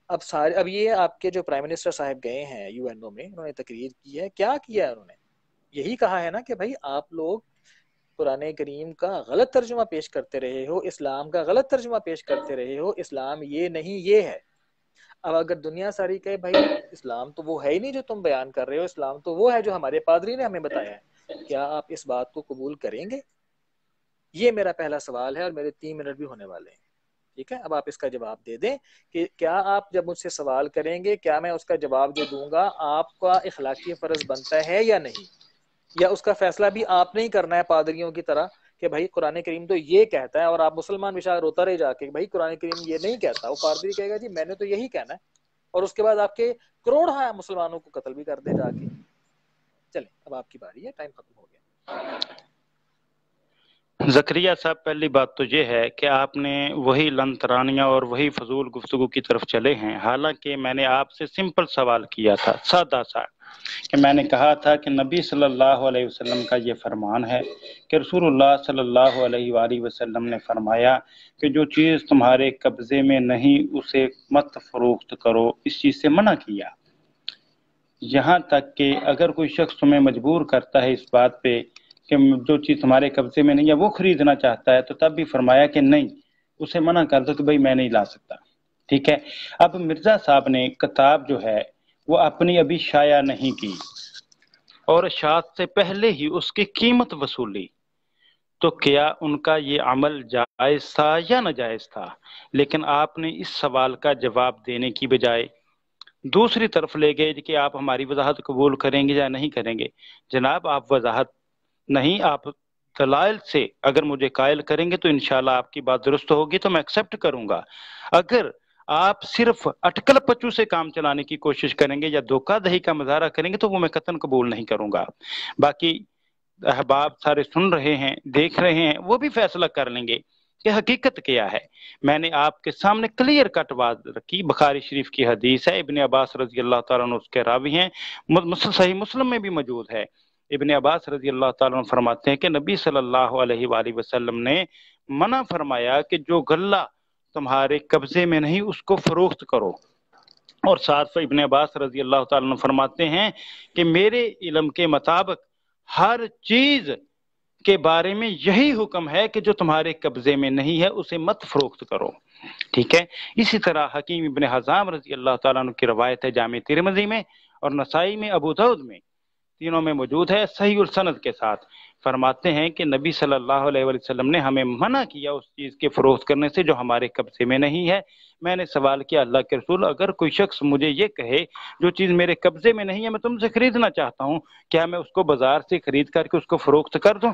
اب یہ آپ کے جو پرائم منسٹر صاحب گئے ہیں UN میں، انہوں نے تقریر کی ہے، کیا کیا ہے انہوں نے؟ یہی کہا ہے نا کہ بھائی آپ لوگ قرآن کریم کا غلط ترجمہ پیش کرتے رہے ہو، اسلام کا غلط ترجمہ پیش کرتے رہے ہو، اسلام یہ نہیں یہ ہے۔ اب اگر دنیا ساری کہے بھائی اسلام تو وہ ہے ہی نہیں جو تم بیان کر رہے ہو، اسلام تو وہ ہے جو ہمارے پادری نے ہمیں بتایا ہے، کیا آپ اس بات کو قبول کریں گے؟ یہ میرا پہلا سوال ہے، اور میرے 3 منٹ بھی ہونے والے ہیں، ٹھیک ہے۔ اب آپ اس کا جواب دے دیں کہ کیا آپ جب مجھ سے سوال کریں گے، کیا میں اس کا جواب جو دوں گا آپ کا اخلاقی فرض بنتا ہے یا نہیں، یا اس کا فیصلہ بھی آپ نہیں کرنا ہے پادریوں کی طرح کہ بھائی قرآن کریم تو یہ کہتا ہے، اور آپ مسلمان بشار روتا رہے جا کے بھائی قرآن کریم یہ نہیں کہتا، وہ پادری کہے گا جی میں نے تو یہی کہنا ہے، اور اس کے بعد آپ کے کروڑ مسلمانوں کو قتل بھی کر دے جا کے۔ چلیں اب آپ کی باری ہے، ٹائم ختم ہو گیا۔ زکریا صاحب، پہلی بات تو یہ ہے کہ آپ نے وہی لن ترانیاں اور وہی فضول گفتگو کی طرف چلے ہیں، حالانکہ میں نے آپ سے سمپل سوال کیا تھا، سادہ سا، کہ میں نے کہا تھا کہ نبی صلی اللہ علیہ وسلم کا یہ فرمان ہے کہ رسول اللہ صلی اللہ علیہ وآلہ وسلم نے فرمایا کہ جو چیز تمہارے قبضے میں نہیں اسے مت فروخت کرو، اس چیز سے منع کیا، یہاں تک کہ اگر کوئی شخص تمہیں مجبور کرتا ہے اس بات پہ کہ جو چیز تمہارے قبضے میں نہیں ہے وہ خریدنا چاہتا ہے، تو تب بھی فرمایا کہ نہیں، اسے منع کر دو کہ بھائی میں نہیں لا سکتا، ٹھیک ہے۔ اب مرزا صاحب نے کتاب جو ہے وہ اپنی ابھی شائع نہیں کی اور اشاعت سے پہلے ہی اس کی قیمت وصولی، تو کیا ان کا یہ عمل جائز تھا یا ناجائز تھا؟ لیکن آپ نے اس سوال کا جواب دینے کی بجائے دوسری طرف لے گئے کہ آپ ہماری وضاحت قبول کریں گے یا نہیں کریں گے۔ جناب آپ وضاحت نہیں، آپ دلائل سے اگر مجھے قائل کریں گے تو انشاءاللہ آپ کی بات درست ہوگی تو میں ایکسیپٹ کروں گا، اگر آپ صرف اٹکل پچو سے کام چلانے کی کوشش کریں گے یا دھوکہ دہی کا مظاہرہ کریں گے تو وہ میں قطعاً قبول نہیں کروں گا۔ باقی احباب سارے سن رہے ہیں، دیکھ رہے ہیں، وہ بھی فیصلہ کر لیں گے کہ حقیقت کیا ہے۔ میں نے آپ کے سامنے کلیئر کٹ بات رکھی، بخاری شریف کی حدیث ہے، ابن عباس رضی اللہ تعالیٰ عنہ اس کے راوی ہیں، صحیح مسلم میں بھی موجود ہے۔ ابن عباس رضی اللہ تعالیٰ عنہ فرماتے ہیں کہ نبی صلی اللہ علیہ وآلہ وسلم نے منع فرمایا کہ جو غلہ تمہارے قبضے میں نہیں اس کو فروخت کرو، اور ساتھ ابن عباس رضی اللہ تعالیٰ عنہ فرماتے ہیں کہ میرے علم کے مطابق ہر چیز کے بارے میں یہی حکم ہے کہ جو تمہارے قبضے میں نہیں ہے اسے مت فروخت کرو، ٹھیک ہے۔ اسی طرح حکیم ابن حزام رضی اللہ تعالیٰ عنہ کی روایت ہے جامع ترمذی میں اور نسائی میں، ابو داؤد میں، تینوں میں موجود ہے صحیح السند کے ساتھ، فرماتے ہیں کہ نبی صلی اللہ علیہ وسلم نے ہمیں منع کیا اس چیز کے فروخت کرنے سے جو ہمارے قبضے میں نہیں ہے۔ میں نے سوال کیا اللہ کے رسول، اگر کوئی شخص مجھے یہ کہے جو چیز میرے قبضے میں نہیں ہے میں تم سے خریدنا چاہتا ہوں، کیا میں اس کو بازار سے خرید کر کے اس کو فروخت کر دوں؟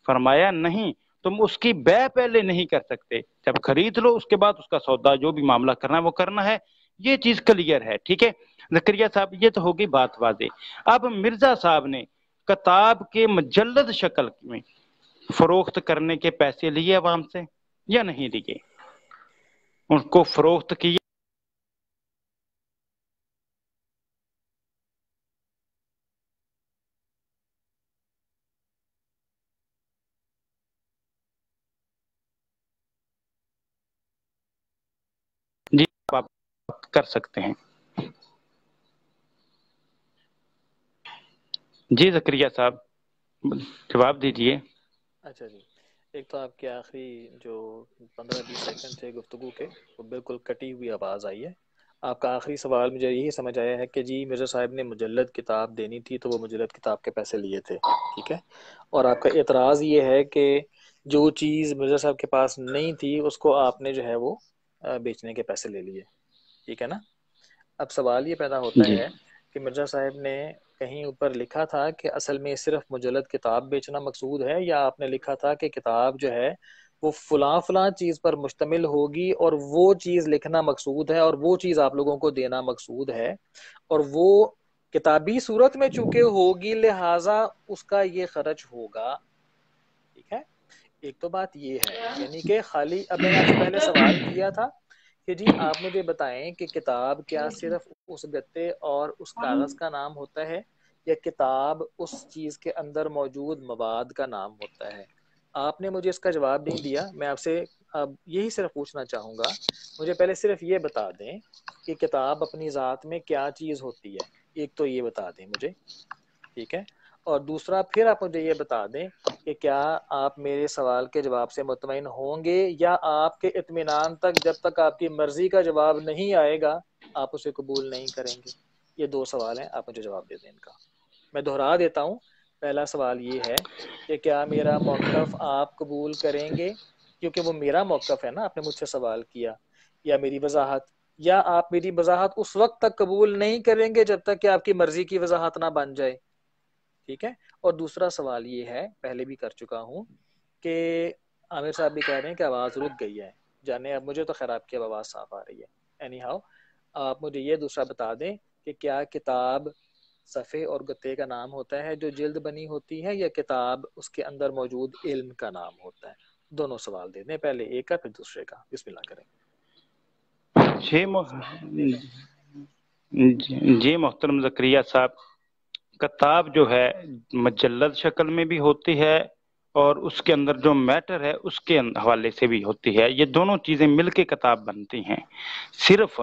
فرمایا نہیں، تم اس کی بے پہلے نہیں کر سکتے، جب خرید لو اس کے بعد اس کا سودا جو بھی معاملہ کرنا ہے وہ کرنا ہے، یہ چیز کلیئر ہے، ٹھیک ہے۔ زکریا صاحب یہ تو ہوگی بات واضح۔ اب مرزا صاحب نے کتاب کے مجلد شکل میں فروخت کرنے کے پیسے لیے عوام سے یا نہیں لیے؟ ان کو فروخت کیا؟ جی آپ کر سکتے ہیں۔ جی زکریا صاحب جواب دیجئے۔ اچھا جی، ایک تو آپ کے آخری جو 15-20 سیکنڈ تھے گفتگو کے وہ بالکل کٹی ہوئی آواز آئی ہے۔ آپ کا آخری سوال مجھے یہی سمجھ آیا ہے کہ جی مرزا صاحب نے مجلد کتاب دینی تھی تو وہ مجلد کتاب کے پیسے لیے تھے، ٹھیک ہے، اور آپ کا اعتراض یہ ہے کہ جو چیز مرزا صاحب کے پاس نہیں تھی اس کو آپ نے جو ہے وہ بیچنے کے پیسے لے لیے، ٹھیک ہے نا۔ اب سوال یہ پیدا ہوتا جی ہے کہ مرزا صاحب نے کہیں اوپر لکھا تھا کہ اصل میں صرف مجلد کتاب بیچنا مقصود ہے، یا آپ نے لکھا تھا کہ کتاب جو ہے وہ فلاں فلاں چیز پر مشتمل ہوگی اور وہ چیز لکھنا مقصود ہے اور وہ چیز آپ لوگوں کو دینا مقصود ہے، اور وہ کتابی صورت میں چونکہ ہوگی لہٰذا اس کا یہ خرچ ہوگا، ٹھیک ہے۔ ایک تو بات یہ ہے، یعنی کہ خالی اب میں نے آپ سے پہلے سوال کیا تھا کہ جی آپ مجھے بتائیں کہ کتاب کیا صرف اس گتے اور اس کاغذ کا نام ہوتا ہے یا کتاب اس چیز کے اندر موجود مواد کا نام ہوتا ہے؟ آپ نے مجھے اس کا جواب نہیں دیا۔ میں آپ سے اب یہی صرف پوچھنا چاہوں گا، مجھے پہلے صرف یہ بتا دیں کہ کتاب اپنی ذات میں کیا چیز ہوتی ہے، ایک تو یہ بتا دیں مجھے، ٹھیک ہے، اور دوسرا پھر آپ مجھے یہ بتا دیں کہ کیا آپ میرے سوال کے جواب سے مطمئن ہوں گے یا آپ کے اطمینان تک جب تک آپ کی مرضی کا جواب نہیں آئے گا آپ اسے قبول نہیں کریں گے؟ یہ دو سوال ہیں، آپ مجھے جواب دے دیں ان کا۔ میں دہرا دیتا ہوں، پہلا سوال یہ ہے کہ کیا میرا موقف آپ قبول کریں گے کیونکہ وہ میرا موقف ہے نا، آپ نے مجھ سے سوال کیا، یا میری وضاحت، یا آپ میری وضاحت اس وقت تک قبول نہیں کریں گے جب تک کہ آپ کی مرضی کی وضاحت نہ بن جائے، ٹھیک ہے۔ اور دوسرا سوال یہ ہے، پہلے بھی کر چکا ہوں، کہ عامر صاحب بھی کہہ رہے ہیں کہ آواز رک گئی ہے، جانے اب مجھے تو خیر آپ کی آواز صاف آ رہی ہے، اینی ہاؤ آپ مجھے یہ دوسرا بتا دیں کہ کیا کتاب صفحے اور گتے کا نام ہوتا ہے جو جلد بنی ہوتی ہے، یا کتاب اس کے اندر موجود علم کا نام ہوتا ہے؟ دونوں سوال دے دیں، پہلے ایک کا پھر دوسرے کا، بسم اللہ کریں۔ جی محترم زکریا صاحب، کتاب جو ہے مجلد شکل میں بھی ہوتی ہے اور اس کے اندر جو میٹر ہے اس کے حوالے سے بھی ہوتی ہے، یہ دونوں چیزیں مل کے کتاب بنتی ہیں، صرف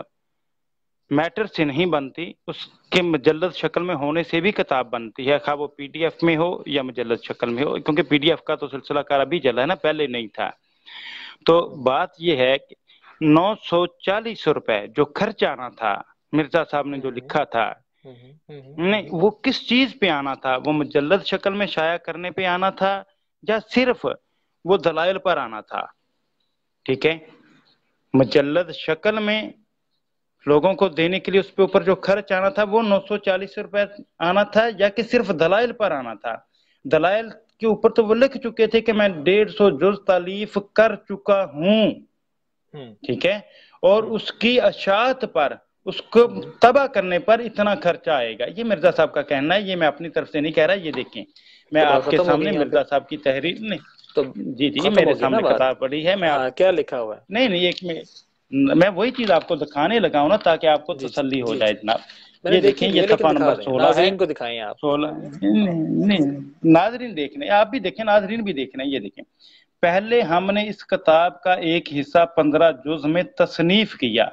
میٹر سے نہیں بنتی، اس کے مجلد شکل میں ہونے سے بھی کتاب بنتی ہے، خواہ وہ پی ڈی ایف میں ہو یا مجلد شکل میں ہو، کیونکہ پی ڈی ایف کا تو سلسلہ کار ابھی چلا ہے نا، پہلے نہیں تھا۔ تو بات یہ ہے کہ 940 روپے جو خرچ آنا تھا، مرزا صاحب نے جو لکھا تھا، نہیں وہ کس چیز پہ آنا تھا؟ وہ مجلد شکل میں شائع کرنے پہ آنا تھا یا صرف وہ دلائل پر آنا تھا؟ ٹھیک ہے، مجلد شکل میں لوگوں کو دینے کے لیے اس پہ اوپر جو خرچ آنا تھا وہ 940 روپے آنا تھا، یا کہ صرف دلائل پر آنا تھا؟ دلائل کے اوپر تو وہ لکھ چکے تھے کہ میں 150 جز تالیف کر چکا ہوں، ٹھیک ہے، اور اس کی اشاعت پر، اس کو تباہ کرنے پر اتنا خرچہ آئے گا۔ یہ مرزا صاحب کا کہنا ہے، یہ میں اپنی طرف سے نہیں کہہ رہا، یہ دیکھیں میں آپ کے سامنے مرزا صاحب کی تحریر نہیں، تو جی جی ختم میرے ہوگی نا سامنے بات؟ کتاب پڑی ہے، میں ہاں، کیا لکھا ہوا ہے؟ نہیں ایک میں وہی چیز آپ کو دکھانے لگا ہوں نا تاکہ آپ کو جی تسلی ہو جی جائے جی، جناب۔ میں نے یہ دیکھی دیکھیں، بھی یہ ہے لیکن صفحہ دکھا نمبر دیں، 16 ہے، ناظرین کو دکھائیں آپ۔ 16 نہیں ناظرین دیکھنے، آپ بھی دیکھیں، ناظرین بھی دیکھنا، یہ دیکھیں، پہلے ہم نے اس کتاب کا ایک حصہ 15 جز میں تصنیف کیا،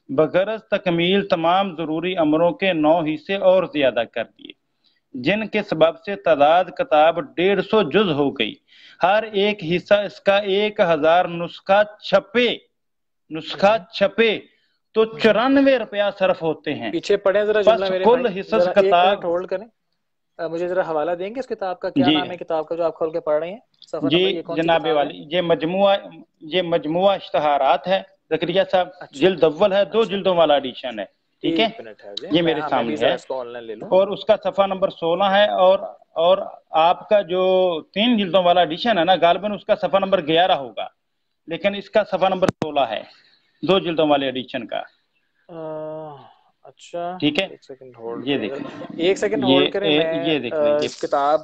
بغرض تکمیل تمام ضروری امروں کے 9 حصے اور زیادہ کر دیے، جن کے سبب سے تعداد کتاب 150 جز ہو گئی۔ ہر ایک حصہ اس کا 1000 نسخہ چھپے تو 94 روپیہ صرف ہوتے ہیں۔ پیچھے پڑھیں ذرا جملہ بس میرے کل بھائی، حصص ذرا ایک کتاب، منٹ ہولڈ کریں، مجھے ذرا حوالہ دیں گے اس کتاب کا؟ کیا جی نام ہے کتاب کا جو آپ کھول کے پڑھ رہے ہیں؟ صفحہ جی نمبر، یہ کون سی جناب کتاب ہے؟ والی، یہ مجموعہ اشتہارات ہے زکریا صاحب، اچھا جلد اول ہے، 2 اچھا، جلدوں والا ایڈیشن ہے، ٹھیک ہے، ایک منٹ ہے جی، یہ میں میرے میں بھی سامنے ذرا ہے، اس کو آن لائن لے لوں۔ اور اس کا صفحہ نمبر 16 ہے، اور آپ کا جو 3 جلدوں والا ایڈیشن ہے نا، غالباً اس کا صفحہ نمبر 11 ہوگا، لیکن اس کا صفحہ نمبر 16 ہے 2 جلدوں والے ایڈیشن کا، اچھا ٹھیک ہے، ایک سیکنڈ ہولڈ یہ کریں ذرا، دیکھ لیں، ایک سیکنڈ ہولڈ کریں، میں یہ دیکھ لیں، یہ کتاب،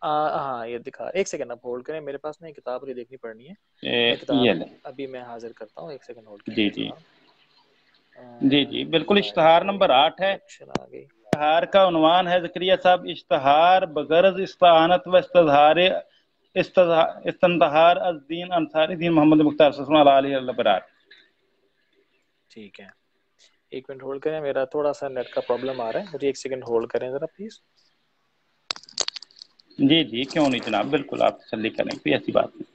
ہاں یہ دکھا، ایک سیکنڈ آپ ہولڈ کریں، میرے پاس نہیں کتاب مجھے دیکھنی پڑنی ہے، میں کتاب یہ لیں، ابھی میں حاضر کرتا ہوں، ایک سیکنڈ ہولڈ کریں جی گے جی جناب۔ جی بالکل، فائل اشتہار آ نمبر گئی، 8 ہے، کلیکشن آ گئی۔ اشتہار کا عنوان ہے زکریا صاحب، اشتہار بغرض استعانت و استندہار از دین انصاری دین محمد مختار صلی اللہ علیہ وسلم۔ ٹھیک ہے، ایک منٹ ہولڈ کریں، میرا تھوڑا سا نیٹ کا پرابلم آ رہا ہے، مجھے ایک سیکنڈ ہولڈ کریں ذرا پلیز۔ جی جی کیوں نہیں جناب، بالکل آپ تسلی کریں، کوئی ایسی بات نہیں۔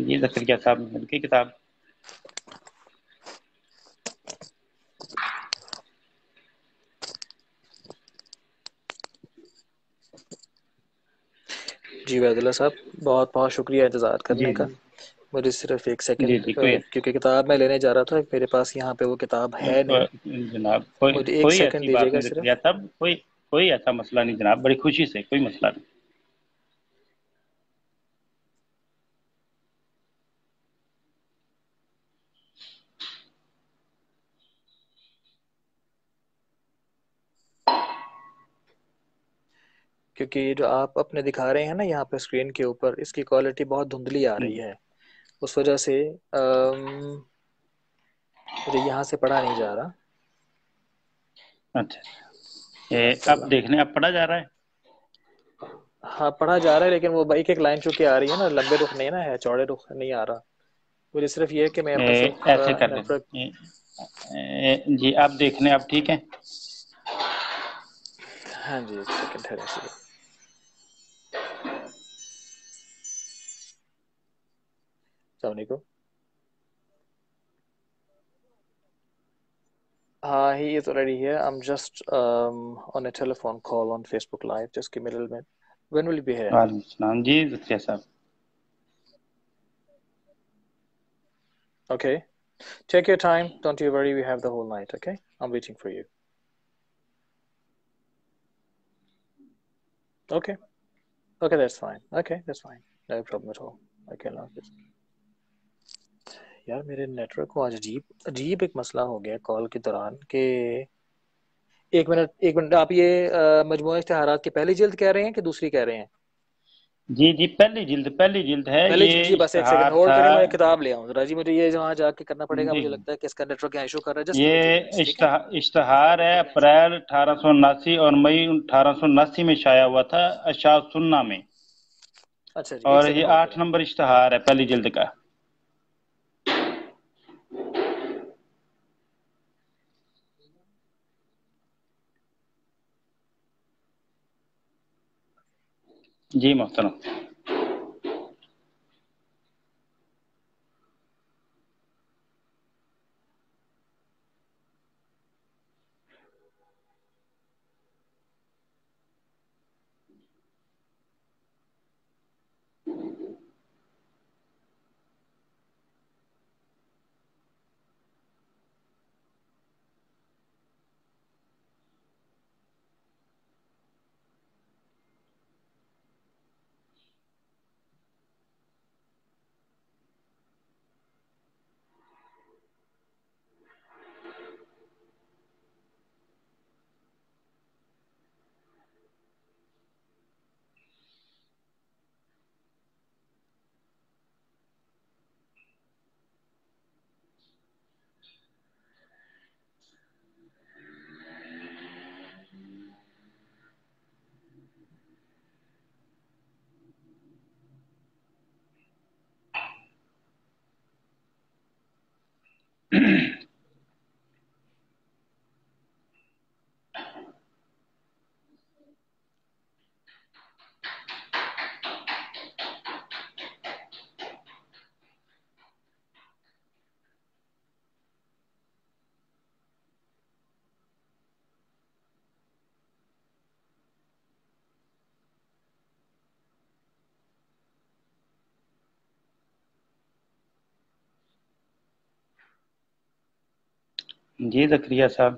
یہ زکریا صاحب مل کی کتاب، جی عبید اللہ صاحب، بہت بہت شکریہ انتظار کرنے جی کا، جی مجھے صرف ایک جی سیکنڈ، جی کوئی کیونکہ کتاب میں لینے جا رہا تھا، میرے پاس یہاں پہ وہ کتاب ہے نہیں، جناب مجھے ایک کوئی سیکنڈ ایسی بات دیجیے گا نہیں صرف۔ زکریا صاحب، کوئی ایسا مسئلہ نہیں جناب، بڑی خوشی سے، کوئی مسئلہ نہیں۔ کیونکہ یہ جو آپ اپنے دکھا رہے ہیں نا یہاں پہ اسکرین کے اوپر، اس کی کوالٹی بہت دھندلی آ رہی ہے، اس وجہ سے مجھے یہاں سے پڑھا نہیں جا رہا۔ اچھا جزاک اب اللہ۔ دیکھنے اب پڑھا جا رہا ہے؟ ہاں پڑھا جا رہا ہے، لیکن وہ ایک ایک لائن چونکہ آ رہی ہے نا، لمبے رخ نہیں نا ہے، چوڑے رخ نہیں آ رہا، مجھے صرف یہ ہے کہ میں اپنا صرف ایسے کر نیٹ ورک، لیں، جی آپ دیکھنے اب ٹھیک ہے؟ ہاں جی ایک سیکنڈ ٹھہرے صرف، السلام علیکم. He is already here. I'm just on a telephone call on Facebook Live. Just give me a little bit. When will you be here? وعلیکم السلام جی زکریا صاحب. Okay. Take your time. Don't you worry. We have the whole night. Okay. I'm waiting for you. Okay. Okay, that's fine. Okay, that's fine. No problem at all. Okay, Allah Hafiz. یار میرے net work کو آج عجیب ایک مسئلہ ہو گیا کال کے دوران کہ ایک منٹ آپ یہ مجموعہ اشتہارات کی پہلی جلد کہہ رہے ہیں کہ دوسری کہہ رہے ہیں؟ جی پہلی جلد ہے یہ جی بس ایک سیکنڈ اشتہار ہولڈ تھا. کریں، میں کتاب لے آؤں ذرا جی، مجھے یہ وہاں جا کے کرنا پڑے گا، جی مجھے لگتا ہے کہ اس کا نیٹ ورک یہاں ایشو کر رہا ہے. جسٹ یہ اشتہار ہے اپریل 1879 اور مئی 1879 میں شائع ہوا تھا اشاع سنہ میں. اچھا جی، اور یہ 8 نمبر اشتہار ہے پہلی جلد کا. جی محترم. جی زکریا صاحب.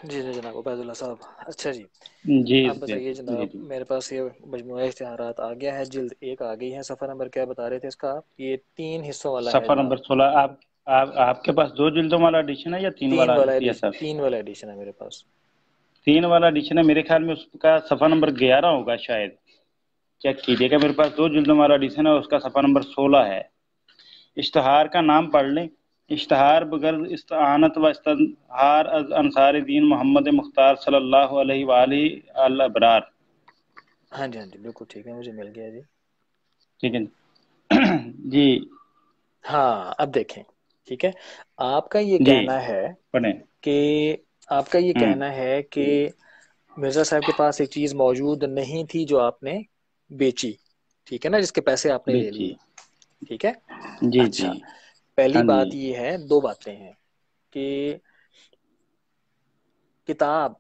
جی جناب عبید اللہ صاحب. اچھا جی، جی آپ بتائیے جناب، میرے پاس یہ مجموعہ اشتہارات آ گیا ہے، جلد 1 آ گئی ہے. صفحہ نمبر کیا بتا رہے تھے اس کا آپ؟ یہ 3 حصوں والا ہے صفحہ جناب. نمبر 16. آپ کے پاس 2 جلدوں والا ایڈیشن ہے یا 3 والا زکریا صاحب؟ 3 والا ایڈیشن ہے میرے پاس. 3 والا ایڈیشن ہے میرے خیال میں، اس کا صفحہ نمبر 11 ہوگا شاید. چیک کیجیے گا. میرے پاس 2 جلدوں والا ایڈیشن ہے، اس کا صفحہ نمبر 16 ہے. اشتہار کا نام پڑھ لیں. اشتہار بغرض استعانت و استظہار از انصار دین محمد مختار صلی اللہ علیہ وآلہ الابرار. ہاں جی بالکل ٹھیک ہے، مجھے مل گیا جی. ٹھیک ہے جی. ہاں اب دیکھیں، ٹھیک ہے، آپ کا یہ جی کہنا ہے پڑھیں. کہ کہنا ہے کہ مرزا صاحب کے پاس ایک چیز موجود نہیں تھی جو آپ نے بیچی، ٹھیک ہے نا، جس کے پیسے آپ نے لے بیچی. لیے، ٹھیک ہے. جی اچھا، جی. پہلی ہاں جی. بات یہ ہے، 2 باتیں ہیں کہ کتاب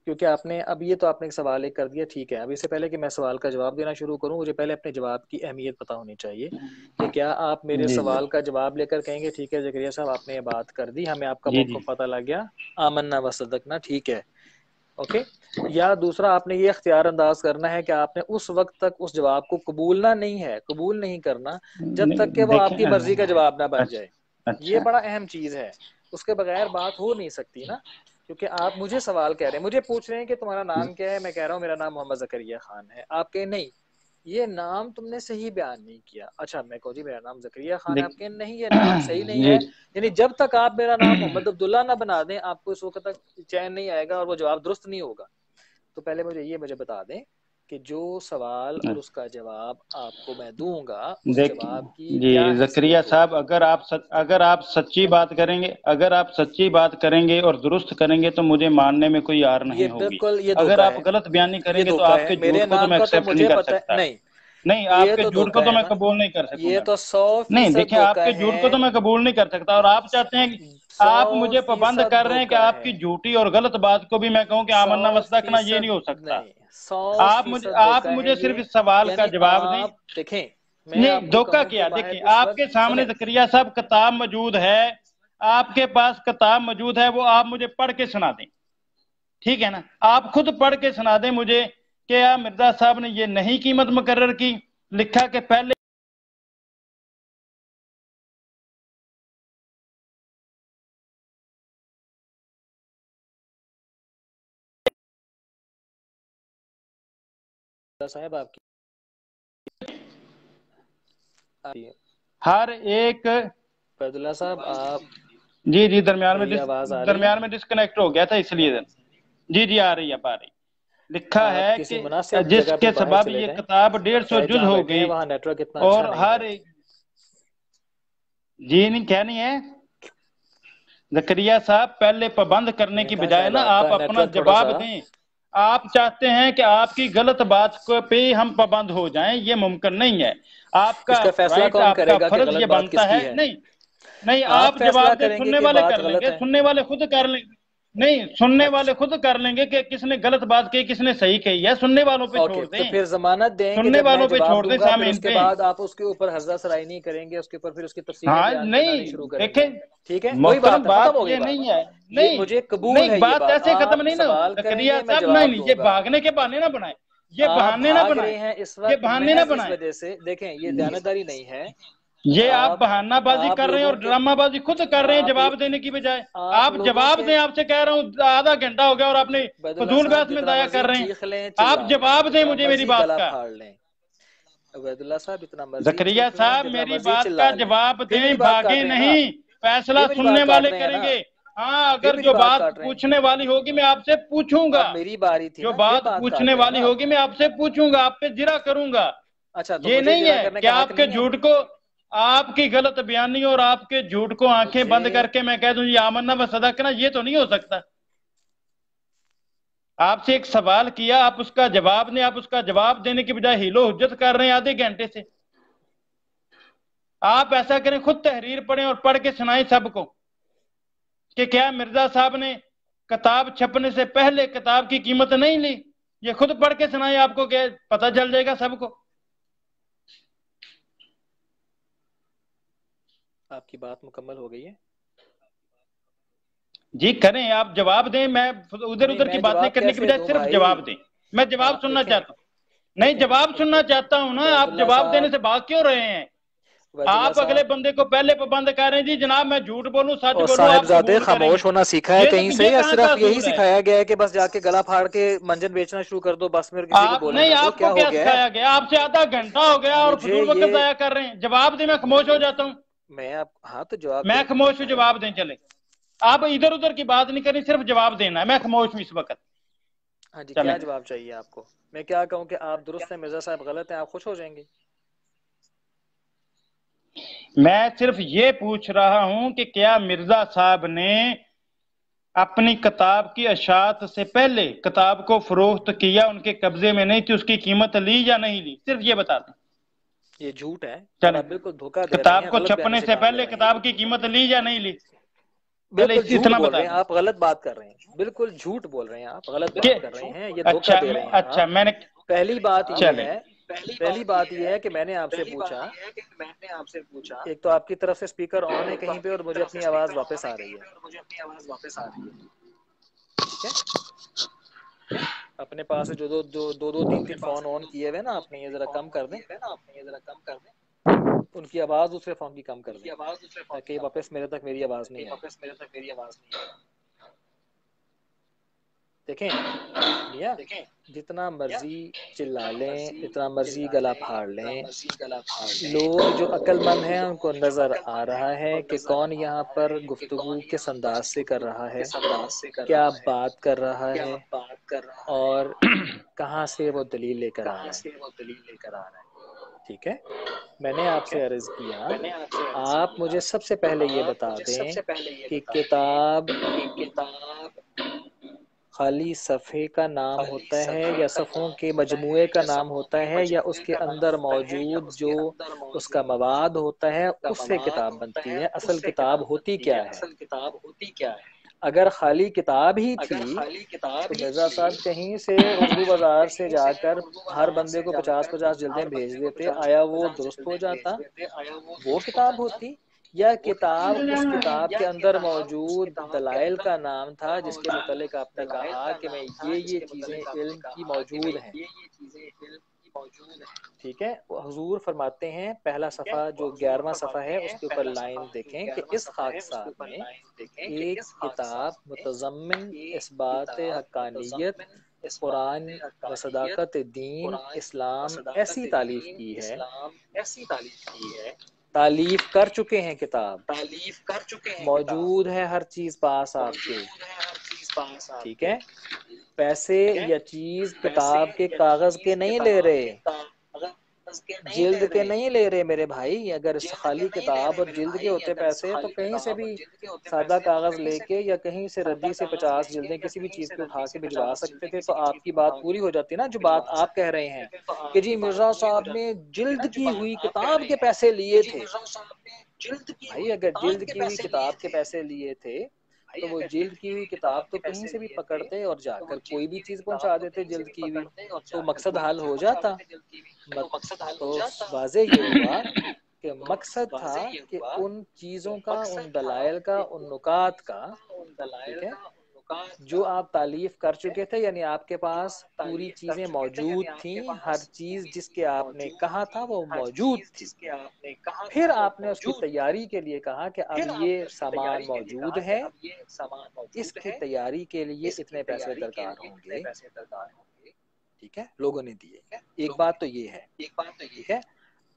کیونکہ آپ نے اب یہ تو آپ نے ایک سوال ایک کر دیا، ٹھیک ہے، اب اس سے پہلے کہ میں سوال کا جواب دینا شروع کروں مجھے پہلے اپنے جواب کی اہمیت پتہ ہونی چاہیے کہ کیا آپ میرے جی سوال کا جواب لے کر کہیں گے ٹھیک ہے زکریا صاحب آپ نے یہ بات کر دی، ہمیں آپ کا جی موقف پتہ لگ گیا، آمنا وصدقنا، ٹھیک ہے، اوکے، یا دوسرا آپ نے یہ اختیار انداز کرنا ہے کہ آپ نے اس وقت تک اس جواب کو قبولنا نہیں ہے، قبول نہیں کرنا جب تک کہ وہ آپ دیکھیں کی مرضی کا جواب نہ بن جائے. اچھا یہ اچھا بڑا اہم چیز ہے، اس کے بغیر بات ہو نہیں سکتی نا. کیونکہ آپ مجھے سوال کہہ رہے ہیں، مجھے پوچھ رہے ہیں کہ تمہارا نام کیا ہے، میں کہہ رہا ہوں میرا نام محمد زکریا خان ہے، آپ کہیں نہیں یہ نام تم نے صحیح بیان نہیں کیا. اچھا میں کہوں جی میرا نام زکریا خان ہے، آپ کہیں نہیں یہ نام صحیح نہیں جی ہے. یعنی جب تک آپ میرا نام محمد عبداللہ نہ بنا دیں آپ کو اس وقت تک چین نہیں آئے گا اور وہ جواب درست نہیں ہوگا. تو پہلے مجھے بتا دیں کہ جو سوال اور اس کا جواب آپ کو میں دوں گا اس دیکھ جواب کی جی کیا زکریا حیثیت صاحب، ہوگی. اگر آپ سچی بات کریں گے، اگر آپ سچی بات کریں گے اور درست کریں گے تو مجھے ماننے میں کوئی یار یہ نہیں ہوگی. بالکل یہ اگر دھوکا آپ ہے، غلط بیانی یہ کریں گے تو دھوکا آپ ہے، کے میرے جھوٹ کو تو نام میں کا تو ایکسیپٹ نہیں مجھے کر پتہ ہے. سکتا. نہیں نہیں، آپ یہ کے تو جھوٹ کو دھوکا تو ہے میں نا، قبول نہیں کر سکوں یہ گا. تو نہیں 100% دیکھیں، آپ دھوکا کے جھوٹ کو ہے، تو میں قبول نہیں کر سکتا، اور آپ چاہتے ہیں کہ آپ مجھے پابند 100% کر رہے ہیں کہ دھوکا آپ ہے، کی جھوٹی اور غلط بات کو بھی میں کہوں کہ آمنا وصدقنا، یہ 100% نہیں ہو سکتا. نہیں، 100% آپ دھوکا ہے مجھے صرف یہ. اس سوال کا یعنی جواب دیں. آپ دیکھیں میں نہیں آپ کو دھوکا کہوں کہ کیا، باہر دیکھیں اس آپ کے وقت سامنے سنیں، زکریا صاحب کتاب موجود ہے، آپ کے پاس کتاب موجود ہے، وہ آپ مجھے پڑھ کے سنا دیں. ٹھیک ہے نا، آپ خود پڑھ کے سنا دیں مجھے کہ یا مرزا صاحب نے یہ نہیں قیمت مقرر کی، لکھا کہ پہلے صاحب آپ کی ہر ایک عبداللہ صاحب آپ جی میری آواز آ رہی ہے؟ درمیان میں ڈسکنیکٹ ہو گیا تھا اس لیے. جی آ رہی ہے، آ رہی. لکھا ہے آپ کسی کہ مناسب جس جگہ پہ کے باہر سبب چلے یہ جائیں، کتاب 150 شاید جز جہاں ہو بیٹھے ہیں گئی، وہاں نیٹ ورک اتنا اور اچھا نہیں ہر ہے. ایک جی نہیں کہنی ہے زکریا صاحب، پہلے پابند کرنے میں نے کی کہا بجائے شاید نا آپ کا آپ نیٹ اپنا ورک تھوڑا جواب سا، دیں. آپ چاہتے ہیں کہ آپ کی غلط بات کو پہ ہم پابند ہو جائیں، یہ ممکن نہیں ہے. آپ اس کا کا فیصلہ رائٹ، کون آپ کرے کا گا کہ فرض غلط یہ بات کس بنتا ہے. کی ہے؟ نہیں آپ آپ فیصلہ جواب دیں، کریں گے سننے کہ والے بات کر لیں غلط گے، ہے. سننے والے خود کر لیں. نہیں، سننے والے اچھا خود کر لیں گے کہ کس نے غلط بات کہی، کس نے صحیح کہی ہے. سننے والوں پہ چھوڑ اوکے، تو دیں، پھر ضمانت دیں کہ سننے جب میں والوں پہ جواب چھوڑ دیں، دوں گا پھر اس سامعین کے پہ. بعد آپ اس کے اوپر حرزہ سرائی نہیں کریں گے، اس کے اوپر پھر اس کی تفصیلیں ہاں بیان کرنا نہیں نہیں شروع کریں گے. دیکھیں ٹھیک ہے، وہی محترم، بات ہے، ختم بات ہو یہ گئی بات. نہیں ہے. یہ نہیں مجھے قبول نہیں، ہے، یہ بات بات ایسے ختم آپ نہیں نہ ہوگی سوال کریں زکریا گے میں صاحب. جواب نہیں، دوں یہ گا. بھاگنے کے بہانے نہ بنائیں، یہ آپ بہانے نہ بھاگ بنائیں، رہے ہیں اس یہ وقت بہانے نہ محض اس بنائیں. وجہ سے، دیکھیں یہ دیانتداری نہیں ہے. یہ آپ آپ بہانہ بازی آپ کر رہے ہیں اور لوگوں کے ڈرامہ بازی خود کر رہے ہیں آپ جواب دینے کی بجائے. آپ آپ لوگوں جواب کے دیں، آپ سے کہہ رہا ہوں آدھا گھنٹہ ہو گیا اور آپ نے عبیداللہ فضول صاحب بحث میں جتنا ضائع کر مرضی رہے ہیں. چیخ لیں آپ چلا لیں، جواب دیں جتنا مجھے میری مرضی بات گلا کا. پھاڑ لیں. عبیداللہ صاحب جتنا مرضی زکریا چیخ لیں، صاحب جتنا میری مرضی بات کا چلا لیں. جواب پھر دیں، میری بات بھاگیں کاٹ رہے ہیں نا، نہیں. فیصلہ پھر میری سننے بات کاٹ والے رہے ہیں کریں نا، گے. ہاں، پھر اگر میری جو بات بات کاٹ رہے ہیں. پوچھنے والی ہوگی میں آپ سے پوچھوں گا، اب میری باری تھی جو نا، پھر بات بات کاٹ پوچھنے رہے ہیں والی نا آپ. ہوگی میں آپ سے پوچھوں گا، آپ پہ جرا کروں گا. اچھا تو یہ مجھے نہیں جرا ہے کرنے کہ کا حق آپ کے نہیں ہے. جھوٹ کو، آپ کی غلط بیانی اور آپ کے جھوٹ کو آنکھیں مجھے بند کر کے میں کہہ دوں یہ آمنا و صدقنا، یہ تو نہیں ہو سکتا. آپ سے ایک سوال کیا، آپ اس کا جواب دیں، آپ اس کا جواب دینے کی بجائے ہیلو حجت کر رہے ہیں آدھے گھنٹے سے. آپ ایسا کریں، خود تحریر پڑھیں اور پڑھ کے سنائیں سب کو کہ کیا مرزا صاحب نے کتاب چھپنے سے پہلے کتاب کی قیمت نہیں لی. یہ خود پڑھ کے سنائیں، آپ کو کیا پتہ چل جائے گا سب کو. آپ کی بات مکمل ہو گئی ہے؟ جی کریں، آپ جواب دیں. میں ادھر نہیں ادھر کی میں باتیں جواب کرنے کی کیسے بجائے دوں صرف بھائی؟ جواب دیں. میں جواب سننا دیکھیں چاہتا ہوں. نہیں، دیکھیں جواب سننا چاہتا ہوں نا. عبید آپ اللہ جواب دینے صاحب، سے بھاگ کیوں رہے ہیں؟ عبید اللہ آپ اگلے صاحب بندے کو پہلے پابند کر رہے ہیں. جی جناب میں جھوٹ بولوں سچ اور بولوں آپ صاحبزادے قبول کریں گے. خاموش ہونا سیکھا ہے کہیں سے، یہ یا کہاں کا صرف یہی اصول ہے؟ سکھایا گیا ہے کہ بس جا کے گلا پھاڑ کے منجن بیچنا شروع کر دو بس میں کسی کو آپ بولنے نہیں، نہ دو؟ آپ کو کیا ہو کیا گیا ہے؟ سکھایا گیا؟ آپ سے آدھا گھنٹہ ہو گیا اور مجھے فضول وقت یہ ضائع کر رہے ہیں. جواب دیں، میں خاموش ہو جاتا ہوں. میں آپ ہاں تو جواب میں دیں خاموش ہوں، صاحب. جواب دیں. چلے، آپ ادھر ادھر کی بات نہیں کریں، صرف جواب دینا ہے. میں خاموش ہوں اس وقت. ہاں جی، چلیں. کیا جواب چاہیے آپ کو؟ میں کیا کہوں کہ آپ درست ہیں مرزا صاحب غلط ہیں، آپ خوش ہو جائیں گے؟ میں صرف یہ پوچھ رہا ہوں کہ کیا مرزا صاحب نے اپنی کتاب کی اشاعت سے پہلے کتاب کو فروخت کیا، ان کے قبضے میں نہیں تھی، اس کی قیمت لی یا نہیں لی؟ صرف یہ بتا دیں. یہ جھوٹ ہے اور چلیں، آپ بالکل دھوکہ دے رہے کتاب ہیں، کو غلط بیانی چھپنے سے سے کام لے پہلے رہے ہیں. کتاب کی قیمت لی یا نہیں لی؟ بالکل جھوٹ اتنا بول بتا رہے ہیں دیں آپ، غلط بات کر رہے ہیں، بالکل جھوٹ بول رہے ہیں آپ، غلط کہ بات کر رہے ہیں، یہ اچھا دھوکہ دے رہے ہیں اچھا آپ۔ میں نے پہلی بات یہ چلیں ہے، پہلی بات یہ ہے کہ میں نے آپ سے پوچھا، ایک تو آپ کی طرف سے اسپیکر آن ہے کہیں پہ اور مجھے اپنی آواز واپس آ رہی ہے، ٹھیک ہے؟ اپنے پاس جو دو تین فون آن کیے ہوئے نا آپ نے، یہ ذرا کم کر دیں، ان کی آواز دوسرے فون کی کم کر دیں تاکہ واپس میرے تک میری آواز نہیں آئے۔ دیکھیں میاں، جتنا مرضی چلا لیں، جتنا مرضی گلا پھاڑ لیں، لوگ جو عقل مند ہیں ان کو نظر آ رہا ہے کہ کون یہاں پر گفتگو کس انداز سے کر رہا ہے، کیا بات کر رہا ہے، اور کہاں سے وہ دلیل لے کر آ رہا ہے، ٹھیک ہے؟ میں نے آپ سے عرض کیا، آپ مجھے سب سے پہلے یہ بتا دیں کہ کتاب خالی صفحے کا نام ہوتا ہے یا صفحوں کے مجموعے کا نام ہوتا ہے، یا اس کے اندر موجود جو اس کا مواد ہوتا ہے اس سے کتاب بنتی ہے؟ اصل کتاب ہوتی کیا ہے؟ اگر خالی کتاب ہی تھی تو مرزا صاحب کہیں سے اردو بازار سے جا کر ہر بندے کو 50 جلدیں بھیج دیتے، آیا وہ درست ہو جاتا؟ وہ کتاب ہوتی؟ یا کتاب اس کتاب کے اندر موجود دلائل کا نام تھا جس کے متعلق آپ نے کہا کہ میں یہ چیزیں علم کی موجود ہیں، ٹھیک ہے؟ حضور فرماتے ہیں، پہلا صفحہ جو 11واں صفحہ ہے اس کے اوپر لائن دیکھیں کہ اس خاکسار میں ایک کتاب متضمن اثبات حقانیت قرآن و صداقت دین اسلام ایسی تعلیف کی ہے، تعلیف کر چکے ہیں، کتاب موجود ہے، ہر چیز پاس آپ کے، ٹھیک ہے؟ پیسے یا چیز کتاب کے کاغذ کے نہیں لے رہے، جلد کے نہیں لے رہے میرے بھائی۔ اگر خالی کتاب اور جلد کے ہوتے پیسے تو کہیں سے بھی سادہ کاغذ لے کے یا کہیں سے ردی سے 50 جلدیں کسی بھی چیز پہ اٹھا کے بھجوا سکتے تھے، تو آپ کی بات پوری ہو جاتی نا۔ جو بات آپ کہہ رہے ہیں کہ جی مرزا صاحب نے جلد کی ہوئی کتاب کے پیسے لیے تھے، بھائی اگر جلد کی ہوئی کتاب کے پیسے لیے تھے تو وہ جلد کی ہوئی کتاب تو کہیں سے بھی پکڑتے اور جا کر کوئی بھی چیز پہنچا دیتے جلد کی ہوئی، تو مقصد حل ہو جاتا۔ تو واضح یہ ہوا کہ مقصد تھا کہ ان چیزوں کا، ان دلائل کا، ان نکات کا، ٹھیک ہے، جو آپ تعلیف کر چکے تھے، یعنی آپ کے پاس پوری چیزیں موجود تھیں، ہر چیز جس کے آپ نے کہا تھا وہ موجود تھی۔ پھر آپ نے اس کی تیاری کے لیے کہا کہ اب یہ سامان موجود ہے، اس کی تیاری کے لیے اتنے پیسے درکار ہوں گے، ٹھیک ہے؟ لوگوں نے دیے۔ ایک بات تو یہ ہے، ٹھیک ہے؟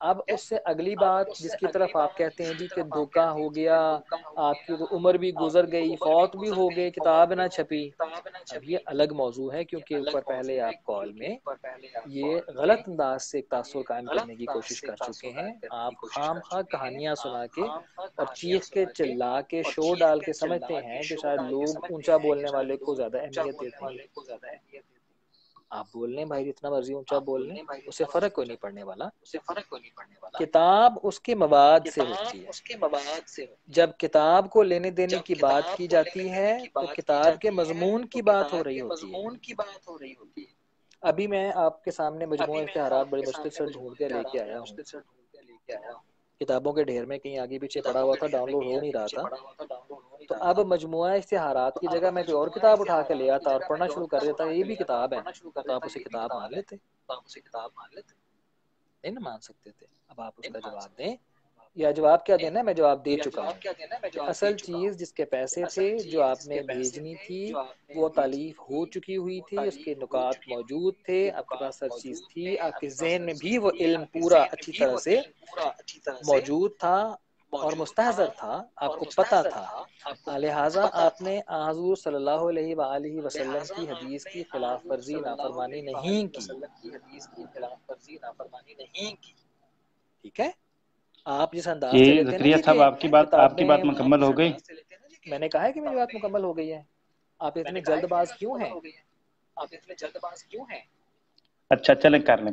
اب اس سے اگلی بات جس کی طرف آپ کہتے ہیں جی کہ دھوکہ ہو گیا، آپ کی تو عمر بھی گزر گئی، فوت بھی ہو گئے، کتاب نہ چھپی، اب یہ الگ موضوع ہے، کیونکہ اوپر پہلے آپ کال میں یہ غلط انداز سے ایک تاثر قائم کرنے کی کوشش کر چکے ہیں۔ آپ خام خواہ کہانیاں سنا کے اور چیخ کے چلا کے شور ڈال کے سمجھتے ہیں کہ شاید لوگ اونچا بولنے والے کو زیادہ اہمیت دیتے ہیں۔ آپ بول لیں بھائی جتنا مرضی اونچا بول لیں، اسے فرق کوئی نہیں پڑنے والا۔ کتاب اس کے مواد سے ہوتی ہے۔ جب کتاب کو لینے دینے کی بات کی جاتی ہے تو کتاب کے مضمون کی بات ہو رہی ہوتی ہے۔ ابھی میں آپ کے سامنے مجموعہ اشتہارات بڑی مشکل سے ڈھونڈ کے لے کے آیا ہوں، کتابوں کے ڈھیر میں کہیں آگے پیچھے پڑا ہوا تھا، ڈاؤن لوڈ ہو نہیں رہا تھا، تو اب مجموعہ اشتہارات کی جگہ میں کوئی اور کتاب اٹھا کے لے آتا اور پڑھنا شروع کر دیتا، یہ بھی کتاب ہے، تو آپ اسے کتاب مان لیتے؟ نہیں نا مان سکتے تھے۔ اب آپ اس کا جواب دیں، یا جواب کیا دینا ہے؟ میں جواب دے چکا ہوں کہ اصل چیز جس کے پیسے تھے جو آپ نے بھیجنی تھی وہ تالیف ہو چکی ہوئی تھی، اس کے نکات موجود تھے، آپ کے پاس ہر چیز تھی، آپ کے ذہن میں بھی وہ علم پورا اچھی طرح سے موجود تھا اور مستحضر تھا، آپ کو پتا تھا، لہٰذا آپ نے حضور صلی اللہ علیہ وآلہ وسلم کی حدیث کی خلاف ورزی نافرمانی نہیں کی، ٹھیک ہے؟ آپ جس انداز سے یہ لیتے ہیں نا زکریا جی صاحب کہ آپ کی بات مکمل ہو گئی؟ میں نے کہا ہے کہ میری بات مکمل ہو گئی ہے، آپ اتنے جلد باز کیوں ہیں؟ اچھا چلیں کر لیں۔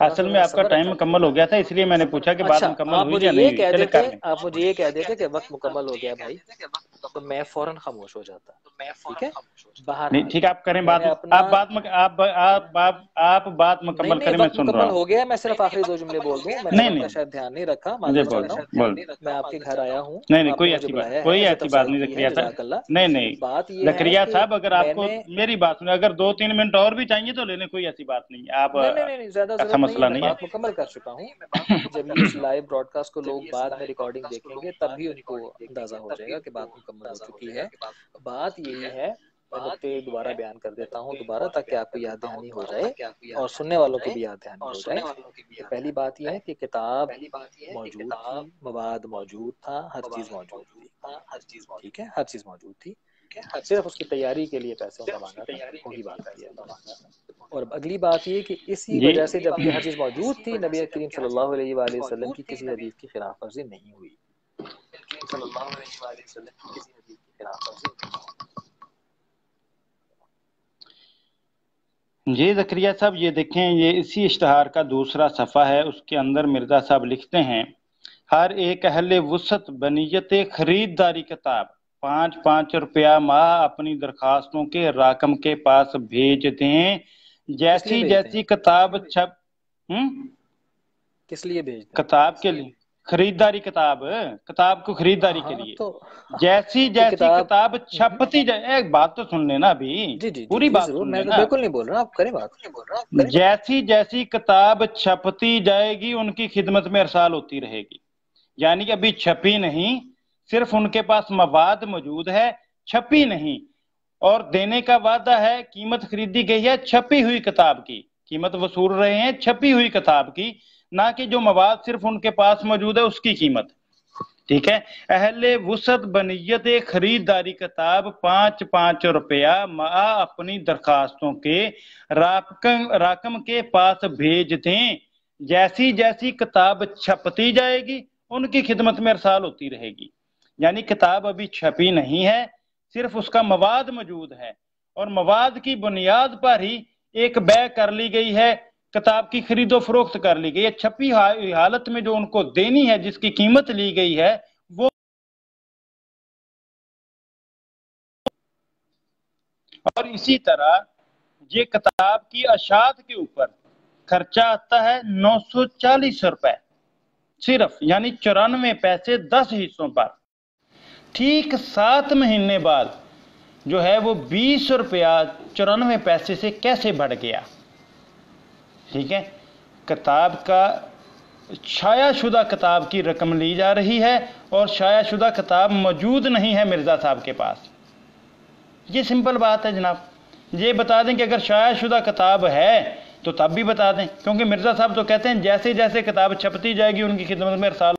اصل میں آپ کا ٹائم مکمل ہو گیا تھا، اس لیے میں نے پوچھا کہ بات مکمل ہوئی یا نہیں ہوئی. چلے کر لیں. آپ مجھے یہ کہہ دیتے کہ وقت مکمل ہو گیا بھائی تو میں فوراً خاموش ہو جاتا. ٹھیک ہے، باہر نہیں ٹھیک ہے، آپ کریں بات. آپ بات مکمل کریں، میں وقت سن رہا مکمل ہوں. ہو گیا. میں صرف آخری 2 جملے بول دوں. میں نے وقت کا شاید دھیان نہیں رکھا، معذرت چاہتا ہوں. میں آپ کے گھر آیا ہوں، نہیں آپ کوئی نے مجھے ایسی بات، بلایا ہے، کوئی عزت ایسی افزائی بات نہیں کی ہے، زکریا صاحب. جزاک اللہ. نہیں بات یہ ہے زکریا کہ صاحب، اگر آپ کو میں نے میری بات سنیں، اگر 2-3 منٹ اور بھی چاہیے تو لینے، کوئی ایسی بات نہیں. آپ نہیں زیادہ ایسا ضرورت نہیں مسئلہ ہے. میں نہیں ہے. بات مکمل کر چکا ہوں. جب یہ اس لائیو براڈ کاسٹ کو لوگ بعد میں ریکارڈنگ دیکھیں گے تب بھی ان کو اندازہ ہو جائے گا کہ بات مکمل ہو چکی ہے. بات یہی ہے، میں نقطے دوبارہ بیان کر دیتا ہوں دوبارہ تاکہ آپ کو یاد دہانی ہو جائے اور سننے والوں کو بھی یاد دہانی ہو جائے. تو پہلی بات یہ ہے کہ کتاب موجود تھی، مواد موجود تھا، ہر چیز موجود تھی. ٹھیک ہے، ہر چیز موجود تھی، صرف اس کی تیاری کے لیے پیسوں کا مانگا تھا. وہی بات ہے. اور اگلی بات یہ کہ اسی جی وجہ سے جب کہ ہر چیز موجود تھی، نبی کریم صلی اللہ علیہ وآلہ وسلم کی کسی حدیث کی خلاف ورزی نہیں ہوئی. جی زکریا صاحب، یہ دیکھیں، یہ اسی اشتہار کا دوسرا صفحہ ہے. اس کے اندر مرزا صاحب لکھتے ہیں، ہر ایک اہل وسعت بنیت خریداری کتاب 5 روپیہ ماہ اپنی درخواستوں کے راکم کے پاس بھیج دیں. جیسی جیسی کتاب چھپ کس لیے بھیج دیں؟ کتاب کے لیے، خریداری کتاب کو خریداری کے لیے. جیسی جیسی کتاب چھپتی جائے، ایک بات تو سن لینا ابھی، پوری بات ضرور. سن میں لینا. بالکل نہیں بول رہا، آپ کریں بات. جیسی جیسی کتاب چھپتی جائے گی ان کی خدمت میں ارسال ہوتی رہے گی. یعنی کہ ابھی چھپی نہیں، صرف ان کے پاس مواد موجود ہے، چھپی نہیں. اور دینے کا وعدہ ہے، قیمت خریدی گئی ہے چھپی ہوئی کتاب کی، قیمت وصول رہے ہیں چھپی ہوئی کتاب کی، نہ کہ جو مواد صرف ان کے پاس موجود ہے اس کی قیمت. ٹھیک ہے. اہل وسعت بنیت خریداری کتاب 5 روپیہ ماہ اپنی درخواستوں کے راکم کے پاس بھیج دیں. جیسی جیسی کتاب چھپتی جائے گی ان کی خدمت میں ارسال ہوتی رہے گی. یعنی کتاب ابھی چھپی نہیں ہے، صرف اس کا مواد موجود ہے، اور مواد کی بنیاد پر ہی ایک بیع کر لی گئی ہے، کتاب کی خرید و فروخت کر لی گئی ہے. چھپی حالت میں جو ان کو دینی ہے، جس کی قیمت لی گئی ہے، وہ. اور اسی طرح یہ کتاب کی اشاعت کے اوپر خرچہ آتا ہے 940 روپے صرف، یعنی 94 پیسے 10 حصوں پر. ٹھیک 7 مہینے بعد جو ہے وہ 20 روپیہ 94 پیسے سے کیسے بڑھ گیا. ٹھیک ہے. کتاب کا شائع شدہ کتاب کی رقم لی جا رہی ہے اور شائع شدہ کتاب موجود نہیں ہے مرزا صاحب کے پاس. یہ سمپل بات ہے جناب. یہ بتا دیں کہ اگر شائع شدہ کتاب ہے تو تب بھی بتا دیں، کیونکہ مرزا صاحب تو کہتے ہیں جیسے جیسے کتاب چھپتی جائے گی ان کی خدمت میں ارسال